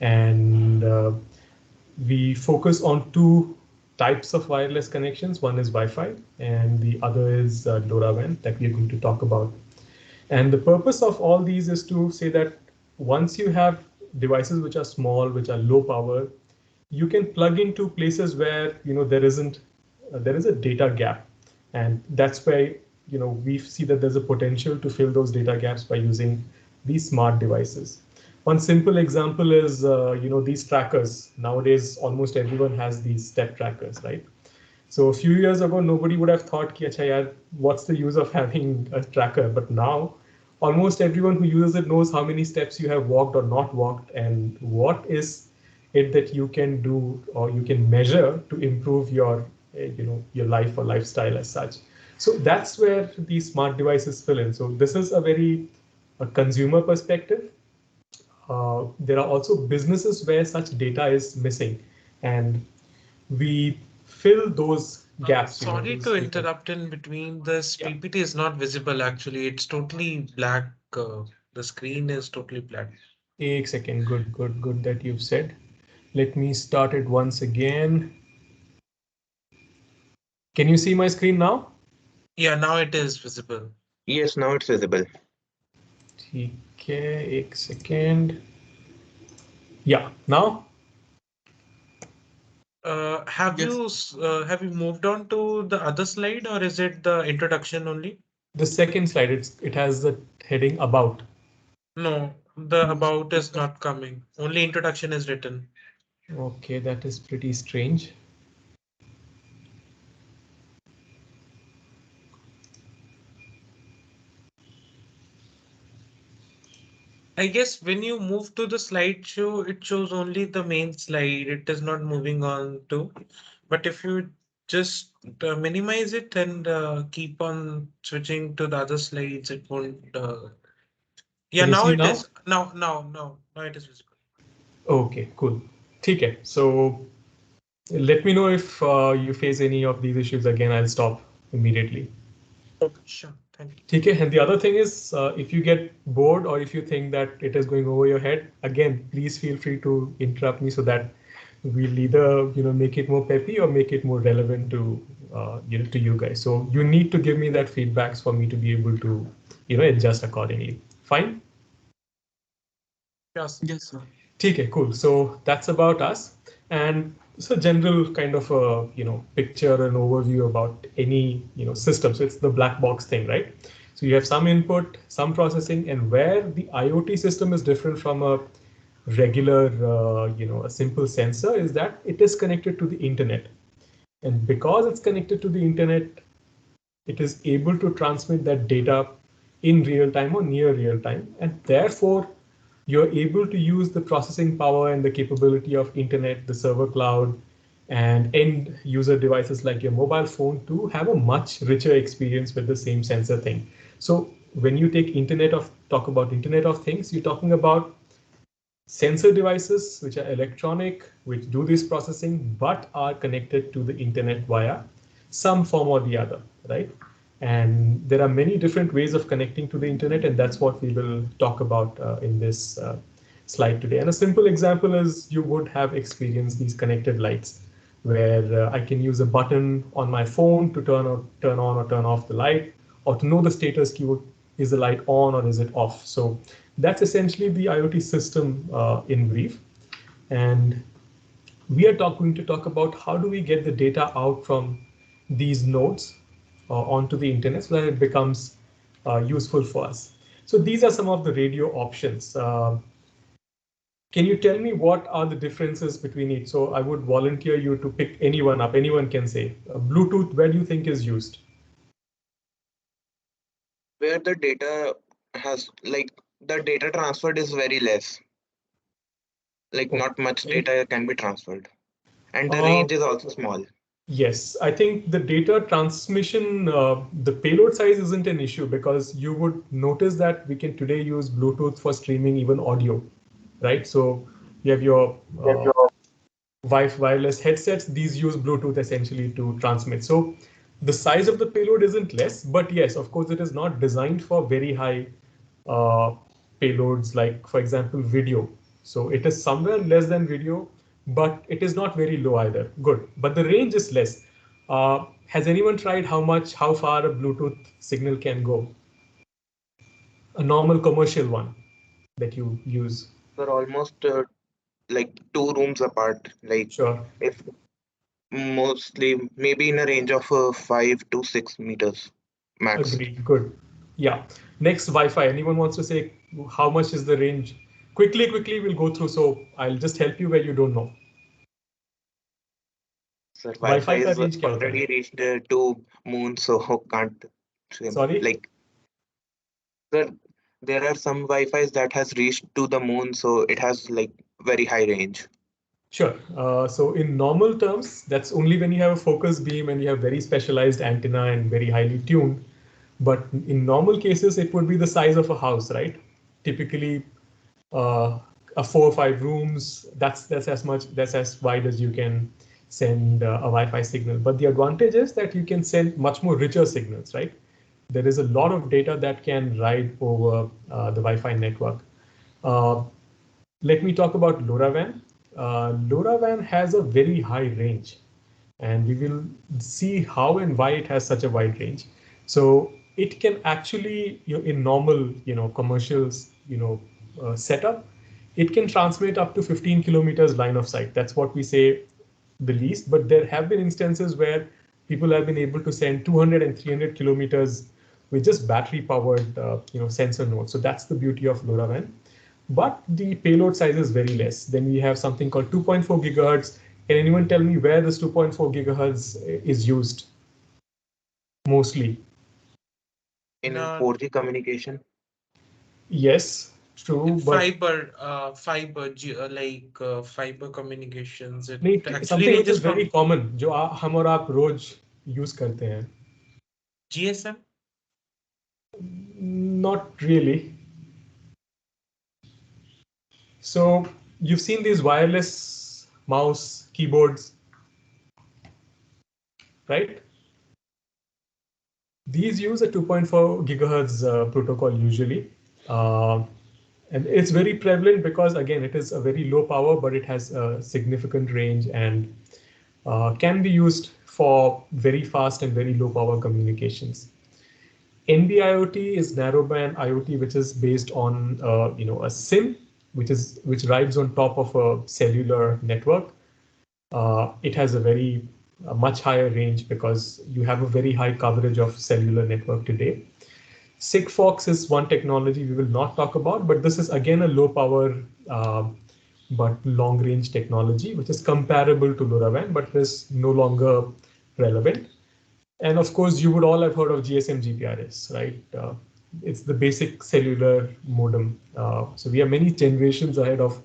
And we focus on two types of wireless connections. One is Wi-Fi and the other is LoRaWAN that we're going to talk about. And the purpose of all these is to say that once you have devices which are small, which are low power, you can plug into places where there is a data gap, and that's why we see that there's a potential to fill those data gaps by using these smart devices. One simple example is these trackers. Nowadays, almost everyone has these step trackers, right? So a few years ago, nobody would have thought, ki, "Acha yaar, what's the use of having a tracker?" But now, almost everyone who uses it knows how many steps you have walked or not walked, and what is it that you can do or you can measure to improve your life or lifestyle as such. So that's where these smart devices fill in. So this is a consumer perspective. There are also businesses where such data is missing, and we fill those gaps. Sorry Those to data. interrupt in between. This Yeah. PPT is not visible actually. It's totally black. The screen is totally black. Take second. Good, good, good that you've said. Let me start it once again. Can you see my screen now? Yeah, now it is visible. Yes, now it's visible. ठीक है, एक second. Yeah, now Have yes. you have you moved on to the other slide, or is it the introduction only? The second slide, it has the heading about. No, the about is not coming. Only introduction is written. Okay, that is pretty strange. I guess when you move to the slideshow, it shows only the main slide. It is not moving on to. But if you just minimize it and keep on switching to the other slides, it won't. Yeah, Can you now see it now? is. Now it is visible. Okay, cool. ठीक है. So let me know if you face any of these issues again. I'll stop immediately. Okay, sure. Thank you. Okay, and the other thing is, if you get bored or if you think that it is going over your head, again, please feel free to interrupt me so that we'll either make it more peppy or make it more relevant to you guys. So you need to give me that feedbacks for me to be able to adjust accordingly. Fine. Yes. Yes, sir. Okay, cool. So that's about us, and it's a general kind of a picture and overview about any system. So it's the black box thing, right? So you have some input, some processing, and where the IoT system is different from a regular a simple sensor is that it is connected to the internet, and because it's connected to the internet, it is able to transmit that data in real time or near real time, and therefore you're able to use the processing power and the capability of internet, the server cloud, and end user devices like your mobile phone to have a much richer experience with the same sensor thing. So when you talk about internet of things, you're talking about sensor devices which are electronic, which do this processing, but are connected to the internet via some form or the other, right? And there are many different ways of connecting to the internet, and that's what we will talk about in this slide today. And a simple example is you would have experienced these connected lights, where I can use a button on my phone to turn on or turn off the light, or to know the status keyword, is the light on or is it off? So that's essentially the IoT system in brief. And we are going to talk about how do we get the data out from these nodes onto the internet so that it becomes useful for us. So these are some of the radio options. Can you tell me what are the differences between each? So I would volunteer you to pick anyone up. Anyone can say. Bluetooth, where do you think is used? Where the data has like the data transferred is very less. Like Okay. not much data can be transferred. And the Uh, range is also small. Yes, I think the data transmission, the payload size isn't an issue because you would notice that we can today use Bluetooth for streaming even audio, right? So you have your wireless headsets. These use Bluetooth essentially to transmit. So the size of the payload isn't less, but yes, of course, it is not designed for very high uh, payloads like, for example, video. So it is somewhere less than video, but it is not very low either. Good, but the range is less. Has anyone tried how far a Bluetooth signal can go? A normal commercial one that you use. They're almost like 2 rooms apart. Like Sure. if mostly maybe in a range of 5 to 6 meters max. Agreed. Good. Yeah. Next, Wi-Fi. Anyone wants to say how much is the range? Quickly, we'll go through. So I'll just help you where you don't know. So Wi-Fi Wi-Fi का is range क्या होता है? already reached to moon, so can't Sorry. like there there are some Wi-Fi's that has reached to the moon, so it has like very high range. Sure. So in normal terms, that's only when you have a focus beam and you have very specialized antenna and very highly tuned. But in normal cases, it would be the size of a house, right? Typically, uh, a 4 or 5 rooms. That's as wide as you can send a Wi-Fi signal. But the advantage is that you can send much more richer signals, right? There is a lot of data that can ride over the Wi-Fi network. Uh, Let me talk about LoRaWAN. LoRaWAN has a very high range, and we will see how and why it has such a wide range. So it can actually, in normal, commercials, setup, it can transmit up to 15 kilometers line of sight. That's what we say the least. But there have been instances where people have been able to send 200 and 300 kilometers with just battery powered, sensor nodes. So that's the beauty of LoRaWAN, but the payload size is very less. Then we have something called 2.4 gigahertz. Can anyone tell me where this 2.4 gigahertz is used mostly? In No, 4G communication, Yes, in true, but fiber communications. It नहीं, actually something which is ranges very from common, जो हम और आप रोज use करते हैं. GSM. Not really. So you've seen these wireless mouse keyboards, right? These use a 2.4 gigahertz protocol usually. Uh, and it's very prevalent because, again, it is a very low power, but it has a significant range and can be used for very fast and very low power communications. NB-IoT is narrowband IoT, which is based on a SIM, which rides on top of a cellular network. It has a much higher range because you have a very high coverage of cellular network today. Sigfox is one technology we will not talk about, but this is again a low power but long range technology, which is comparable to LoRaWAN, but is no longer relevant. And of course, you would all have heard of GSM GPRS, right? It's the basic cellular modem. So we are many generations ahead of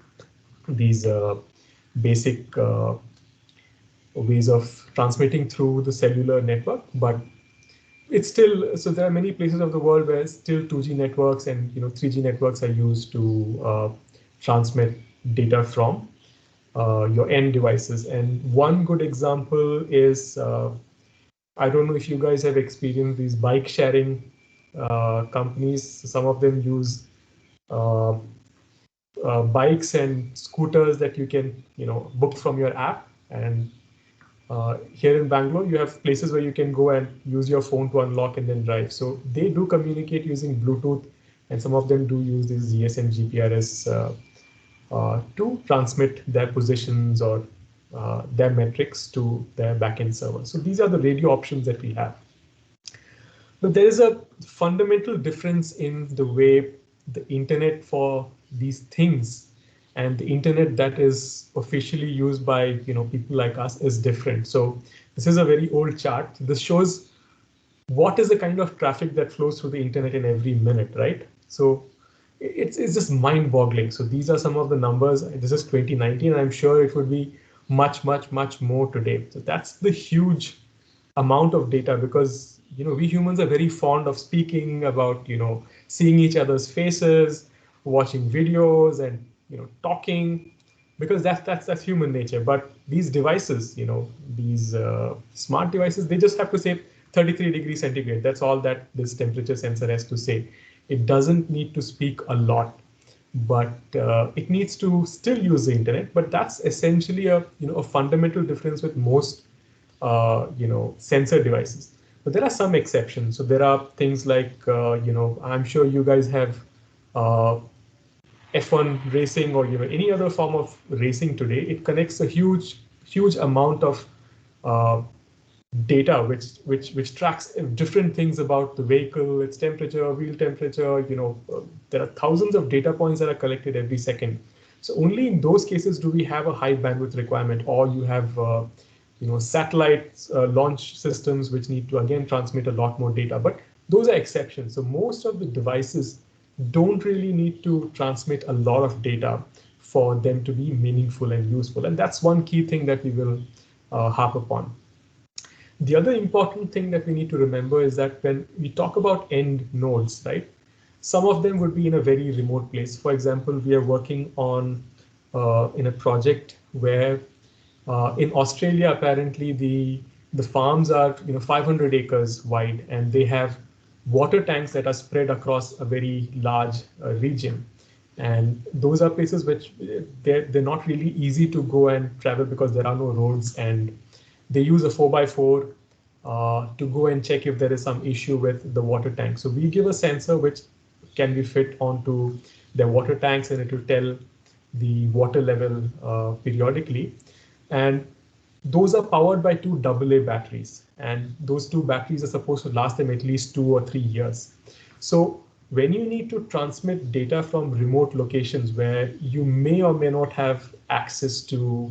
these basic ways of transmitting through the cellular network, but it's still, so there are many places of the world where still 2G networks and 3G networks are used to transmit data from your end devices. And one good example is I don't know if you guys have experienced these bike sharing companies. Some of them use uh, bikes and scooters that you can book from your app. And here in Bangalore, you have places where you can go and use your phone to unlock and then drive. So they do communicate using Bluetooth, and some of them do use these GSM GPRS to transmit their positions or their metrics to their backend server. So these are the radio options that we have. But there is a fundamental difference in the way the internet for these things and the internet that is officially used by people like us is different. So this is a very old chart. This shows what is the kind of traffic that flows through the internet in every minute, right? So it's just mind-boggling. So these are some of the numbers. This is 2019. I'm sure it would be much more today. So that's the huge amount of data, because we humans are very fond of speaking about seeing each other's faces, watching videos, and talking, because that's human nature. But these devices, these smart devices, they just have to say 33 degrees centigrade. That's all that this temperature sensor has to say. It doesn't need to speak a lot. but it needs to still use the internet. But that's essentially a a fundamental difference with most sensor devices. But there are some exceptions. So there are things like I'm sure you guys have uh, F1 racing or any other form of racing today. It connects a huge amount of uh, data which tracks different things about the vehicle, its temperature, wheel temperature. There are thousands of data points that are collected every second. So only in those cases do we have a high bandwidth requirement, or you have satellite launch systems which need to again transmit a lot more data. But those are exceptions. So most of the devices don't really need to transmit a lot of data for them to be meaningful and useful. And that's one key thing that we will harp upon. The other important thing that we need to remember is that when we talk about end nodes, right, some of them would be in a very remote place. For example, we are working on in a project where in Australia, apparently the farms are 500 acres wide, and they have water tanks that are spread across a very large region. And those are places which they're not really easy to go and travel because there are no roads, and they use a 4x4 to go and check if there is some issue with the water tank. So we give a sensor which can be fit onto their water tanks, and it will tell the water level periodically. And those are powered by two AA batteries, and those two batteries are supposed to last them at least 2 or 3 years. So when you need to transmit data from remote locations where you may or may not have access to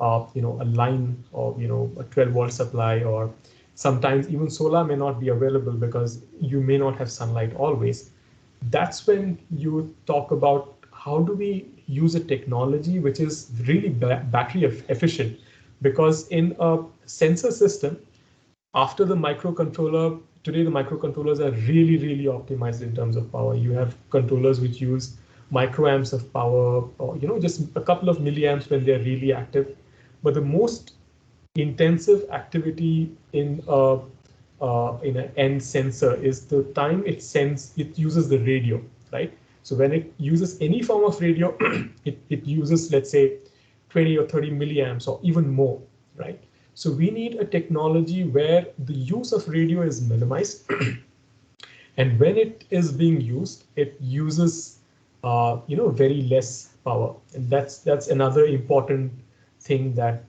a line, or a 12-volt supply, or sometimes even solar may not be available because you may not have sunlight always, that's when you talk about how do we use a technology which is really battery efficient. Because in a sensor system, after the microcontroller, today the microcontrollers are really optimized in terms of power. You have controllers which use microamps of power, or just a couple of milliamps when they're really active. But the most intensive activity in an end sensor is the time it uses the radio, right? So when it uses any form of radio, it uses, let's say, 20 or 30 milliamps or even more, right? So we need a technology where the use of radio is minimized, and when it is being used, it uses very less power. And that's another important thing that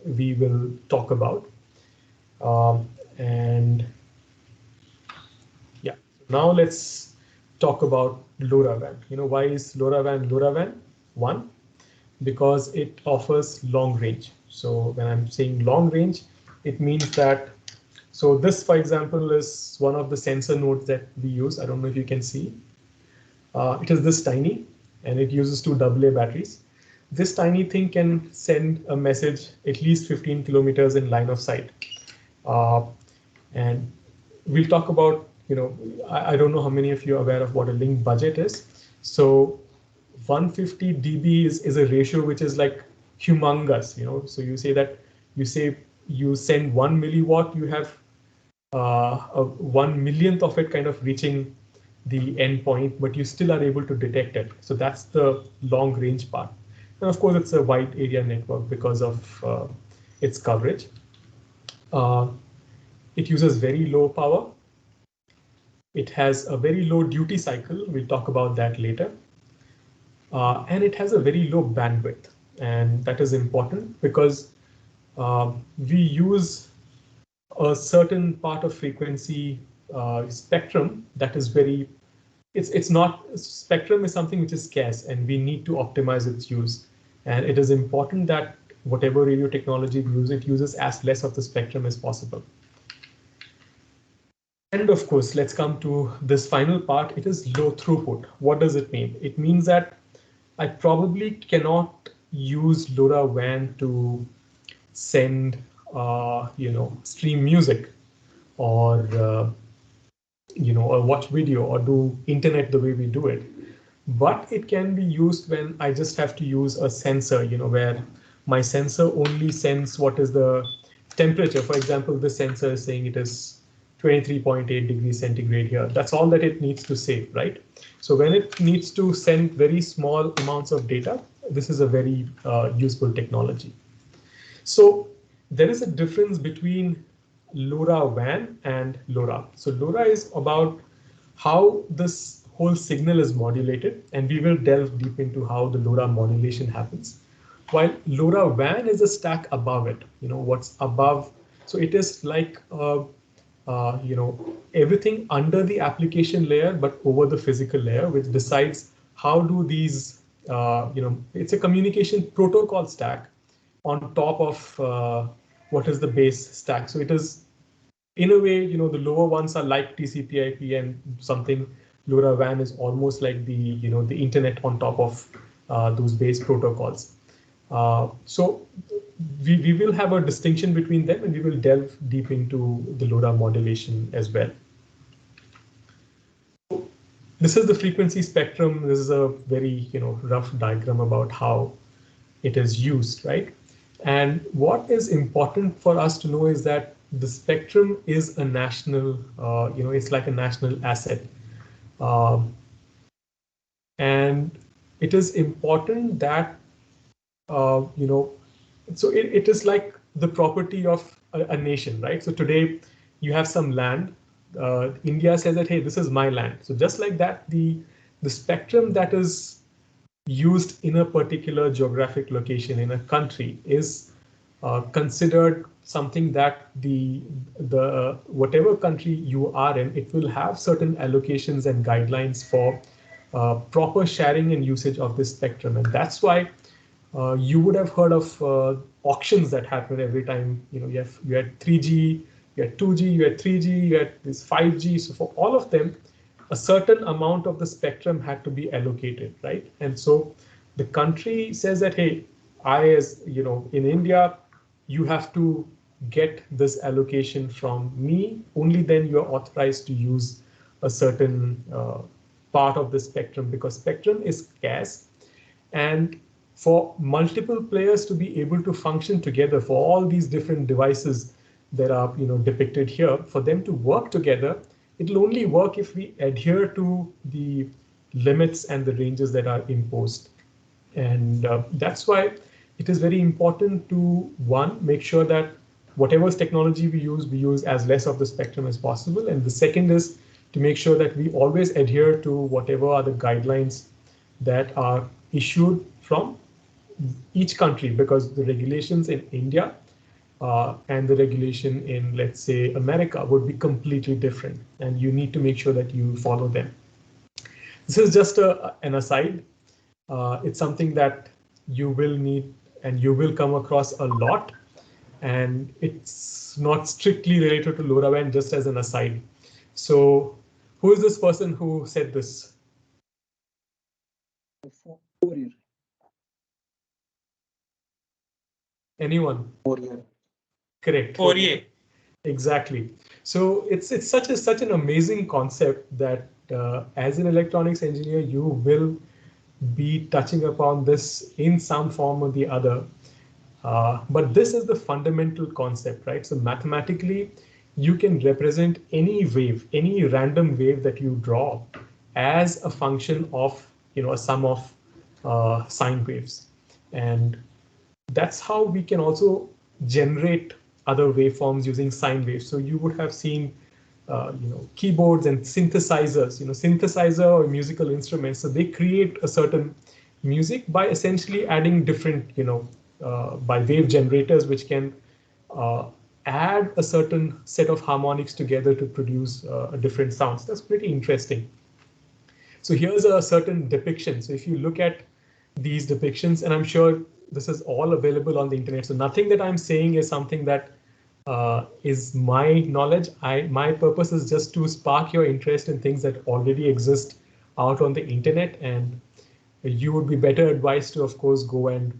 we will talk about. And yeah, now let's talk about LoRaWAN. Why is LoRaWAN LoRaWAN? One, because it offers long range. So when I'm saying long range, it means that, so this, for example, is one of the sensor nodes that we use. I don't know if you can see. It is this tiny, and it uses two AA batteries. This tiny thing can send a message at least 15 kilometers in line of sight. Uh, and we'll talk about, I don't know how many of you are aware of what a link budget is. So 150 dB is a ratio which is like humongous. So you say that you send 1 milliwatt, you have a 1 millionth of it kind of reaching the endpoint, but you still are able to detect it. So that's the long range part. And of course, it's a wide area network because of its coverage. Uh, it uses very low power. It has a very low duty cycle. We'll talk about that later. And it has a very low bandwidth. And that is important because we use a certain part of frequency spectrum that is very, it's not, spectrum is something which is scarce, and we need to optimize its use. And it is important that whatever radio technology we use, it uses as less of the spectrum as possible. And of course, let's come to this final part. It is low throughput. What does it mean? It means that I probably cannot use LoRaWAN to send, stream music, or or watch video, or do internet the way we do it. But it can be used when I just have to use a sensor, where my sensor only sends what is the temperature. For example, this sensor is saying it is 23.8 degrees centigrade here. That's all that it needs to save, right? So when it needs to send very small amounts of data, this is a very useful technology. So there is a difference between LoRaWAN and LoRa. So LoRa is about how this whole signal is modulated, and we will delve deep into how the LoRa modulation happens. While LoRaWAN is a stack above it, what's above. So it is like everything under the application layer, but over the physical layer, which decides how do these, it's a communication protocol stack on top of what is the base stack. So it is, in a way, the lower ones are like TCP/IP, and something LoRaWAN is almost like the internet on top of those base protocols. So we will have a distinction between them, and we will delve deep into the LoRa modulation as well. This is the frequency spectrum. This is a very rough diagram about how it is used, right? And what is important for us to know is that the spectrum is a national, it's like a national asset. And it is important that, so it is like the property of a nation, right? So today you have some land. India says that, hey, this is my land. So just like that, the spectrum that is used in a particular geographic location in a country is considered something that the whatever country you are in, it will have certain allocations and guidelines for proper sharing and usage of this spectrum. And that's why you would have heard of auctions that happen every time. You had 3G, you had 2G, you had 3G, you had this 5G. So for all of them, a certain amount of the spectrum had to be allocated, right? And so the country says that, hey, as in India, you have to get this allocation from me. Only then you are authorized to use a certain part of the spectrum, because spectrum is scarce. And for multiple players to be able to function together, for all these different devices that are depicted here, for them to work together, it'll only work if we adhere to the limits and the ranges that are imposed. And that's why it is very important to, one, make sure that whatever technology we use as less of the spectrum as possible. And the second is to make sure that we always adhere to whatever are the guidelines that are issued from each country, because the regulations in India and the regulation in, let's say, America would be completely different, and you need to make sure that you follow them. This is just an aside. It's something that you will need and you will come across a lot, and it's not strictly related to LoRaWAN, just as an aside. So who is this person who said this? Fourier. Anyone? Fourier. Correct. Fourier. Exactly. So it's such an amazing concept that as an electronics engineer, you will be touching upon this in some form or the other. But this is the fundamental concept, right? So mathematically, you can represent any wave, any random wave that you draw as a function of, a sum of sine waves. And that's how we can also generate other waveforms using sine waves. So you would have seen, keyboards and synthesizers, synthesizer or musical instruments. So they create a certain music by essentially adding different, by wave generators, which can add a certain set of harmonics together to produce different sounds. That's pretty interesting. So here's a certain depiction. So if you look at these depictions, and I'm sure this is all available on the internet. So nothing that I'm saying is something that is my knowledge. My purpose is just to spark your interest in things that already exist out on the internet, and you would be better advised to, of course, go and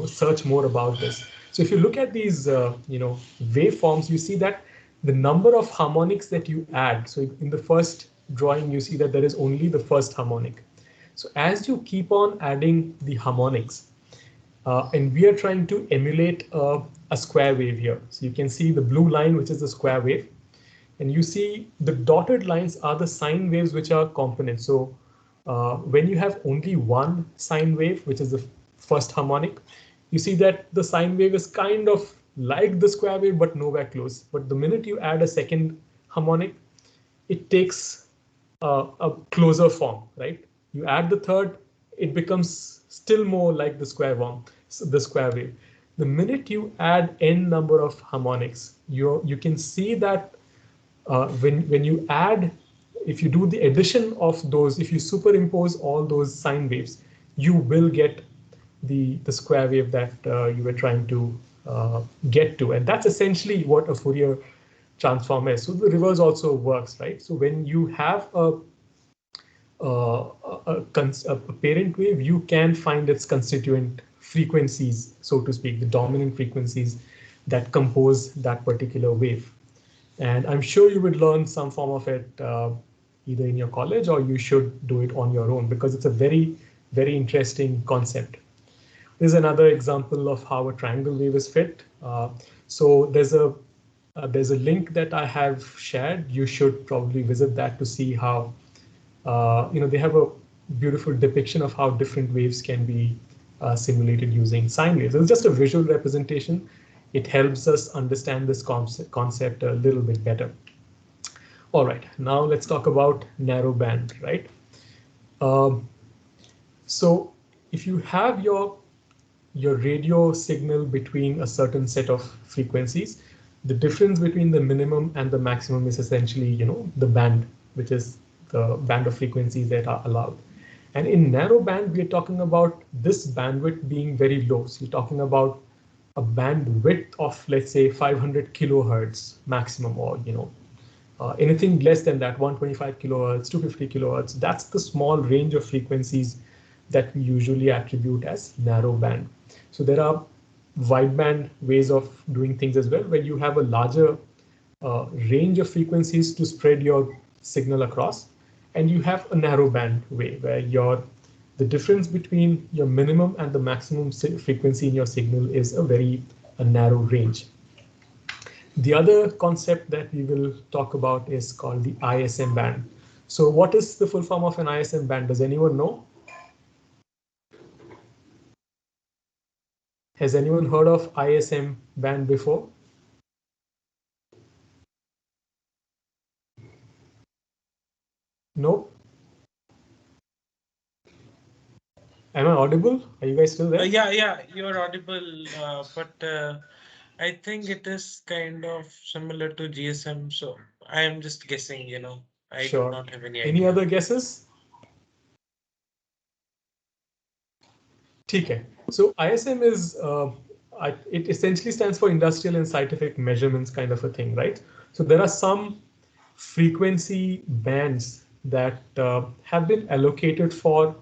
search more about this. So if you look at these waveforms, you see that the number of harmonics that you add. So in the first drawing, you see that there is only the first harmonic. So as you keep on adding the harmonics, and we are trying to emulate a square wave here. So you can see the blue line, which is the square wave. And you see the dotted lines are the sine waves which are components. So when you have only one sine wave, which is the first harmonic, you see that the sine wave is kind of like the square wave, but nowhere close. But the minute you add a second harmonic, it takes a closer form, right? You add the third, it becomes still more like the square form, the square wave. The minute you add n number of harmonics, you can see that when you add, if you do the addition of those, if you superimpose all those sine waves, you will get the square wave that you were trying to get to. And that's essentially what a Fourier transform is. So the reverse also works, right? So when you have a parent wave, you can find its constituent frequencies, so to speak, the dominant frequencies that compose that particular wave. And I'm sure you would learn some form of it either in your college, or you should do it on your own, because it's a very, very interesting concept. This is another example of how a triangle wave is fit. So there's a link that I have shared. You should probably visit that to see how they have a beautiful depiction of how different waves can be simulated using sine waves. It's just a visual representation. It helps us understand this concept a little bit better. All right, now let's talk about narrowband, right? Um, so if you have your radio signal between a certain set of frequencies, the difference between the minimum and the maximum is essentially, the band, which is the band of frequencies that are allowed. And in narrow band, we are talking about this bandwidth being very low. So you're talking about a bandwidth of, let's say, 500 kilohertz maximum, or anything less than that, 125 kilohertz, 250 kilohertz. That's the small range of frequencies that we usually attribute as narrow band. So there are wideband ways of doing things as well, where you have a larger range of frequencies to spread your signal across, and you have a narrow band way where the difference between your minimum and the maximum frequency in your signal is a narrow range. The other concept that we will talk about is called the ISM band. So what is the full form of an ISM band? Does anyone know? Has anyone heard of ISM band before? No? Am I audible? Are you guys still there? Yeah, you're audible, but I think it is kind of similar to GSM, so I am just guessing. I do Sure. not have any Any idea. other guesses? ठीक है. So ISM is it essentially stands for industrial and scientific measurements kind of a thing, right? So there are some frequency bands that have been allocated for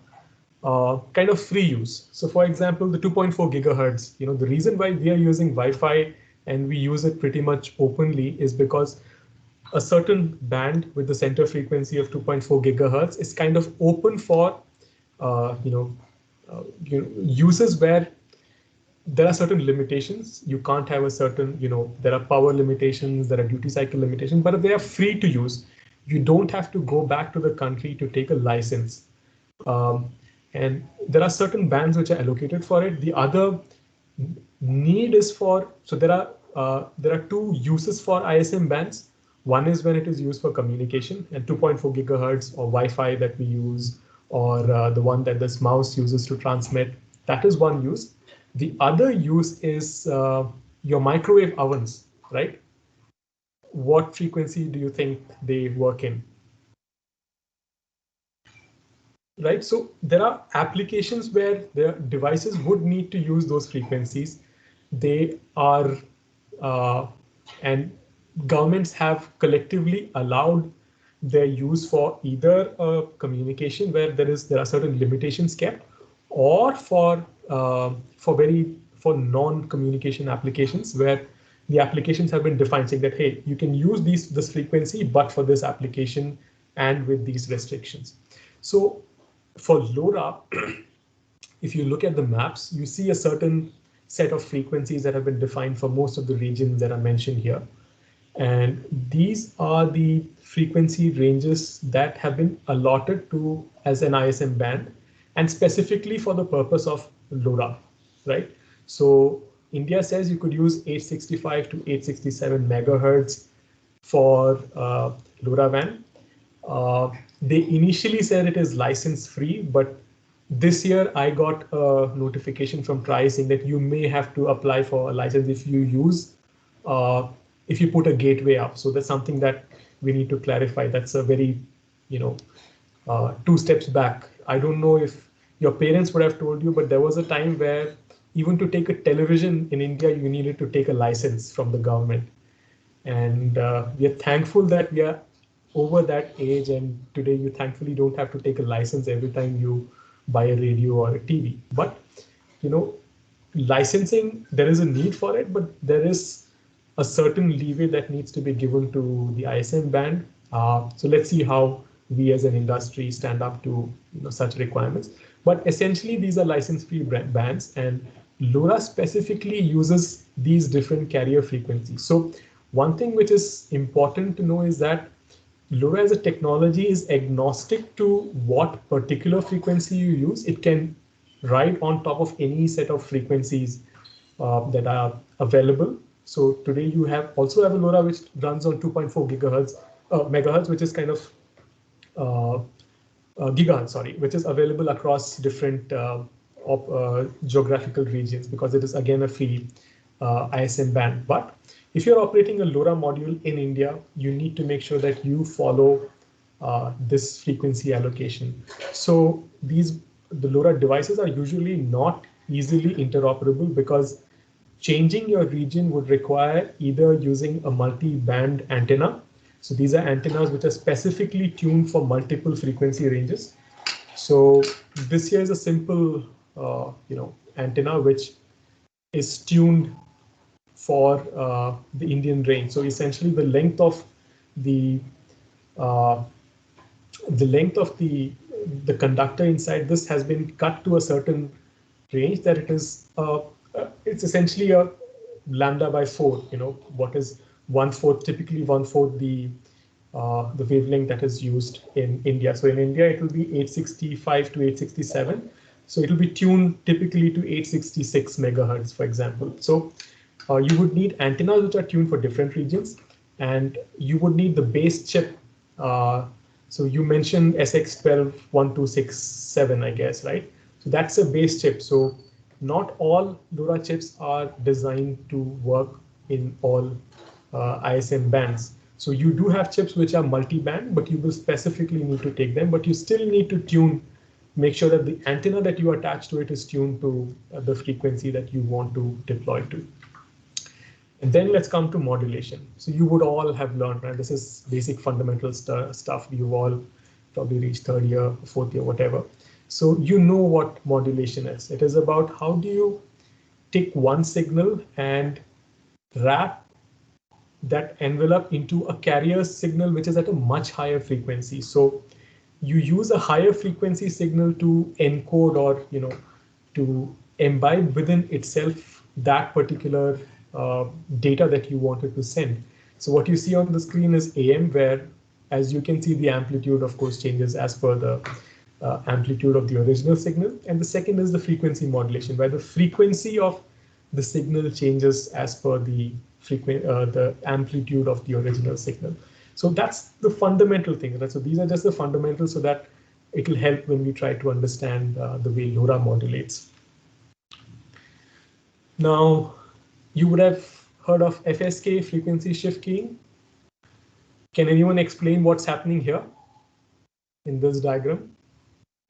kind of free use. So for example, the 2.4 gigahertz, the reason why we are using Wi-Fi and we use it pretty much openly is because a certain band with the center frequency of 2.4 gigahertz is kind of open for uh, you know uses where there are certain limitations. You can't have a certain, there are power limitations, there are duty cycle limitations, but if they are free to use, you don't have to go back to the country to take a license. Um, and there are certain bands which are allocated for it. The other need is for, so there are two uses for ISM bands. One is when it is used for communication, and 2.4 gigahertz or Wi-Fi that we use, or the one that this mouse uses to transmit. That is one use. The other use is your microwave ovens, right? What frequency do you think they work in? Right, so there are applications where the devices would need to use those frequencies. They are, and governments have collectively allowed their use for either communication where there are certain limitations kept, or for non-communication applications where the applications have been defined saying that, hey, you can use this frequency, but for this application and with these restrictions. So for LoRa, if you look at the maps, you see a certain set of frequencies that have been defined for most of the regions that are mentioned here. And these are the frequency ranges that have been allotted to as an ISM band, and specifically for the purpose of LoRa, right? So India says you could use 865 to 867 megahertz for LoRaWAN. They initially said it is license free, but this year I got a notification from TRI saying that you may have to apply for a license if you use uh, if you put a gateway up. So that's something that we need to clarify. That's a very, you know, two steps back. I don't know if your parents would have told you, but there was a time where even to take a television in India, you needed to take a license from the government. And we are thankful that we are over that age, and today you thankfully don't have to take a license every time you buy a radio or a TV. But you know, licensing, there is a need for it, but there is a certain leeway that needs to be given to the ISM band. So let's see how we as an industry stand up to, such requirements. But essentially, these are license-free bands, and LoRa specifically uses these different carrier frequencies. So one thing which is important to know is that LoRa as a technology is agnostic to what particular frequency you use. It can ride on top of any set of frequencies that are available. So today you also have a LoRa which runs on 2.4 gigahertz, megahertz, which is kind of uh, gigahertz, sorry, which is available across different geographical regions, because it is again a free ISM band. But if you're operating a LoRa module in India, you need to make sure that you follow this frequency allocation. So the LoRa devices are usually not easily interoperable, because changing your region would require either using a multi-band antenna. So these are antennas which are specifically tuned for multiple frequency ranges. So this here is a simple, antenna which is tuned for the Indian range. So essentially, the uh, length of the conductor inside this has been cut to a certain range that it's essentially a lambda by 4. What is 1/4, typically 1/4 the wavelength that is used in India. So in India it will be 865 to 867. So it will be tuned typically to 866 megahertz, for example. So you would need antennas which are tuned for different regions, and you would need the base chip. So you mentioned SX121267, I guess, right? So that's a base chip. So not all LoRa chips are designed to work in all ISM bands. So you do have chips which are multi-band, but you will specifically need to take them. But you still need to make sure that the antenna that you attach to it is tuned to the frequency that you want to deploy to. And then let's come to modulation. So you would all have learned, right? This is basic fundamental stuff. You've all probably reached third year, fourth year, whatever. So you know what modulation is. It is about how do you take one signal and wrap that envelope into a carrier signal which is at a much higher frequency. So you use a higher frequency signal to encode, or to imbibe within itself that particular data that you wanted to send. So what you see on the screen is AM, where, as you can see, the amplitude of course changes as per the amplitude of the original signal. And the second is the frequency modulation, where the frequency of the signal changes as per the amplitude of the original signal. So that's the fundamental thing, right? So these are just the fundamentals, so that it will help when we try to understand the way LoRa modulates. Now, you would have heard of FSK, frequency shift keying. Can anyone explain what's happening here in this diagram?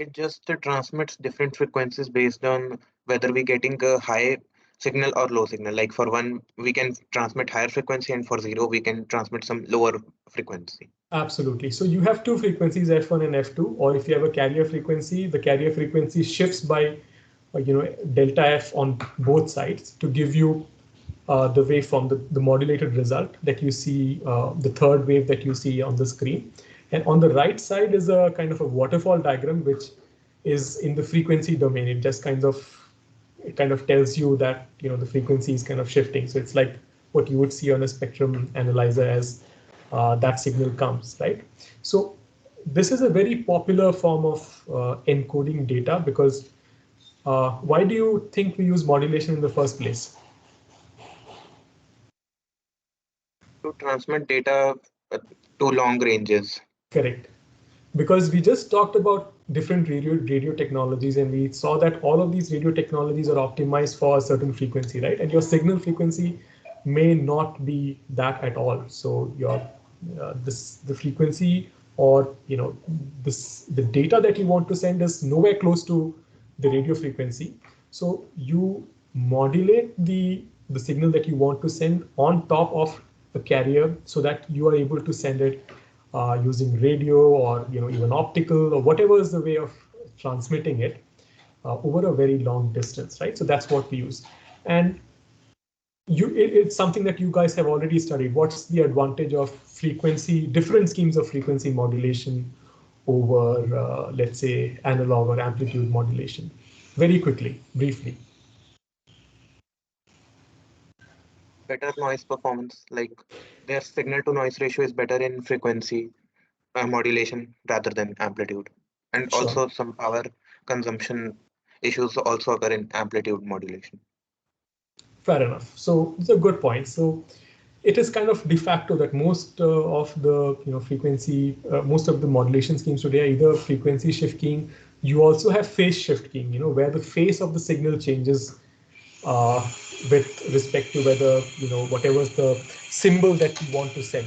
It just transmits different frequencies based on whether we're getting a high signal or low signal. Like for one, we can transmit higher frequency, and for zero, we can transmit some lower frequency. Absolutely. So you have two frequencies, F1 and F2, or if you have a carrier frequency, the carrier frequency shifts by, delta F on both sides to give you the waveform, the modulated result that you see, the third wave that you see on the screen. And on the right side is a kind of a waterfall diagram, which is in the frequency domain. It kind of tells you that the frequency is kind of shifting. So it's like what you would see on a spectrum analyzer as that signal comes, right? So this is a very popular form of encoding data because why do you think we use modulation in the first place? To transmit data uh, to long ranges. Correct. Because we just talked about different radio technologies and we saw that all of these radio technologies are optimized for a certain frequency, right? And your signal frequency may not be that at all. So your this the frequency or this the data that you want to send is nowhere close to the radio frequency. So you modulate the signal that you want to send on top of a carrier so that you are able to send it using radio or even optical or whatever is the way of transmitting it over a very long distance, right? So that's what we use. And it's something that you guys have already studied. What's the advantage of frequency, different schemes of frequency modulation over, let's say, analog or amplitude modulation? Very quickly, briefly. Better noise performance, like their signal to noise ratio is better in frequency modulation rather than amplitude. And Sure. also some power consumption issues also occur in amplitude modulation. Fair enough. So it's a good point. So it is kind of de facto that most of the frequency, most of the modulation schemes today are either frequency shift keying. You also have phase shift keying, where the phase of the signal changes uh, with respect to whether whatever's the symbol that you want to send.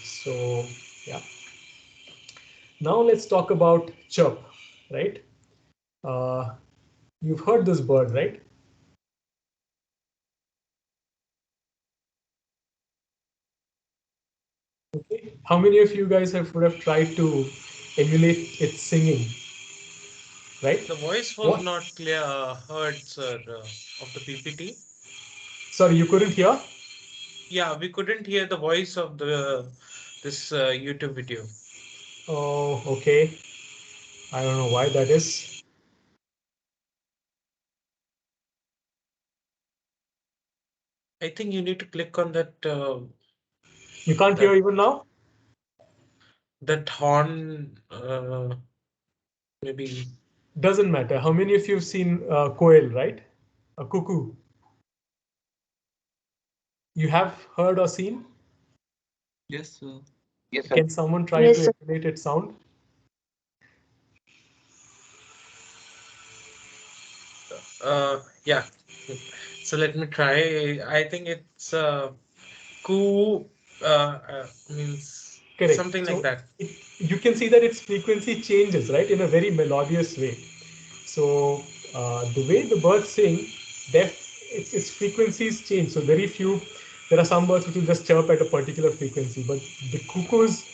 So yeah. Now let's talk about chirp, right? Uh, you've heard this bird, right? Okay. How many of you guys would have tried to emulate its singing, right? The voice was What? not clear, heard, sir, of the PPT. Sorry, you couldn't hear? Yeah, we couldn't hear the voice of the this YouTube video. Oh, okay. I don't know why that is. I think you need to click on You can't hear that even now? that horn, maybe. Doesn't matter. How many of you have seen quail, right? A cuckoo. You have heard or seen? Yes, sir. Yes, sir. Can someone try Yes, to sir. emulate its sound? Yeah. So let me try. I think it's coo means Correct. something like So that. you can see that its frequency changes, right, in a very melodious way. So the way the birds sing, its frequencies change. So very few, there are some birds which will just chirp at a particular frequency, but the cuckoo's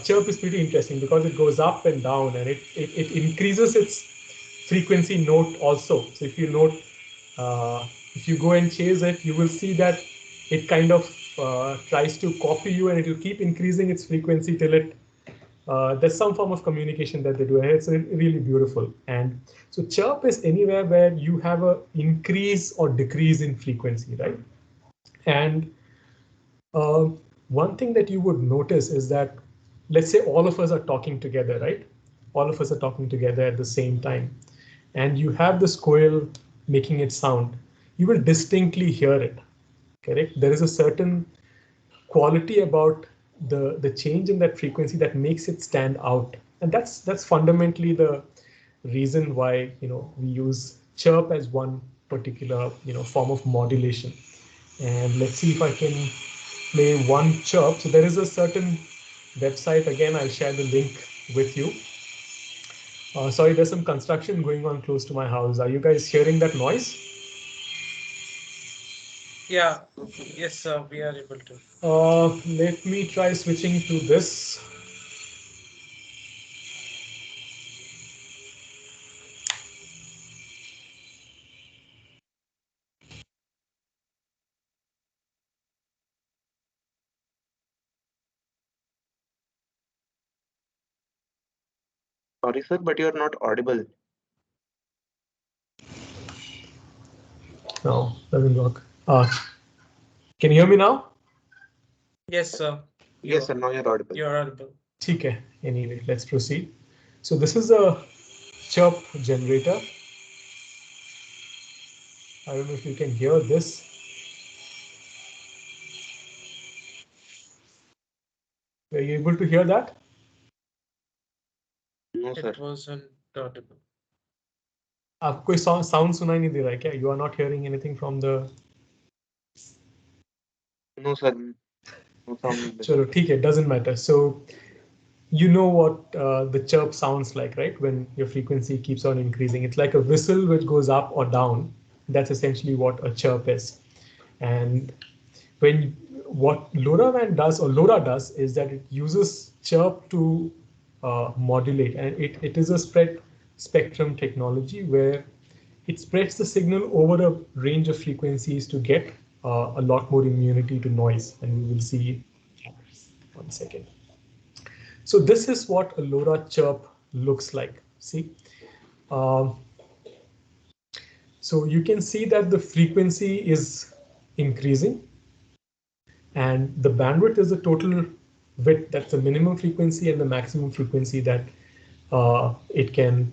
chirp is pretty interesting because it goes up and down and it increases its frequency note also. So if you go and chase it, you will see that it kind of tries to copy you and it will keep increasing its frequency till it there's some form of communication that they do and it's really beautiful. And so chirp is anywhere where you have a increase or decrease in frequency, right? And uh, one thing that you would notice is that, let's say all of us are talking together, right? All of us are talking together at the same time, and you have this coil making it sound. You will distinctly hear it, correct? There is a certain quality about the change in that frequency that makes it stand out, and that's fundamentally the reason why we use chirp as one particular form of modulation. And let's see if I can play one chirp. So there is a certain website, again I'll share the link with you. Sorry, there's some construction going on close to my house. Are you guys hearing that noise? Yeah. Yes, sir. We are able to. Let me try switching to this. Sorry, sir, but you are not audible. No, doesn't work. Can you hear me now? Yes, sir. Yes, sir. Now you're audible. You're audible. Okay. Anyway, let's proceed. So this is a chirp generator. I don't know if you can hear this. Were you able to hear that? No, sir. It wasn't audible. आपको कोई sound सुनाई नहीं दे रहा है क्या? You are not hearing anything from the. No, sir. No sound. चलो ठीक है, doesn't matter. So you know what the chirp sounds like, right? When your frequency keeps on increasing, it's like a whistle which goes up or down. That's essentially what a chirp is. And when what LoRaWAN does or LoRa does is that it uses chirp to modulate, and it is a spread spectrum technology where it spreads the signal over a range of frequencies to get a lot more immunity to noise, and we will see. One second. So this is what a LoRa chirp looks like. See, um, so you can see that the frequency is increasing, and the bandwidth is the total width. That's the minimum frequency and the maximum frequency that it can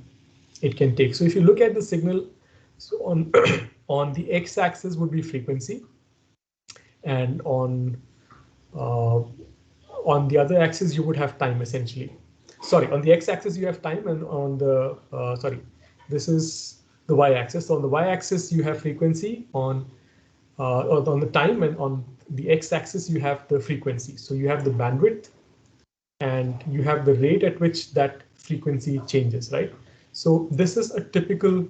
take. So if you look at the signal, so on on the x-axis would be frequency, and uh, on the other axis you would have time essentially. Sorry, on the x-axis you have time, and on the sorry, this is the y-axis. So on the y-axis you have frequency, on the time, and on the x-axis you have the frequency. So you have the bandwidth and you have the rate at which that frequency changes, right? So this is a typical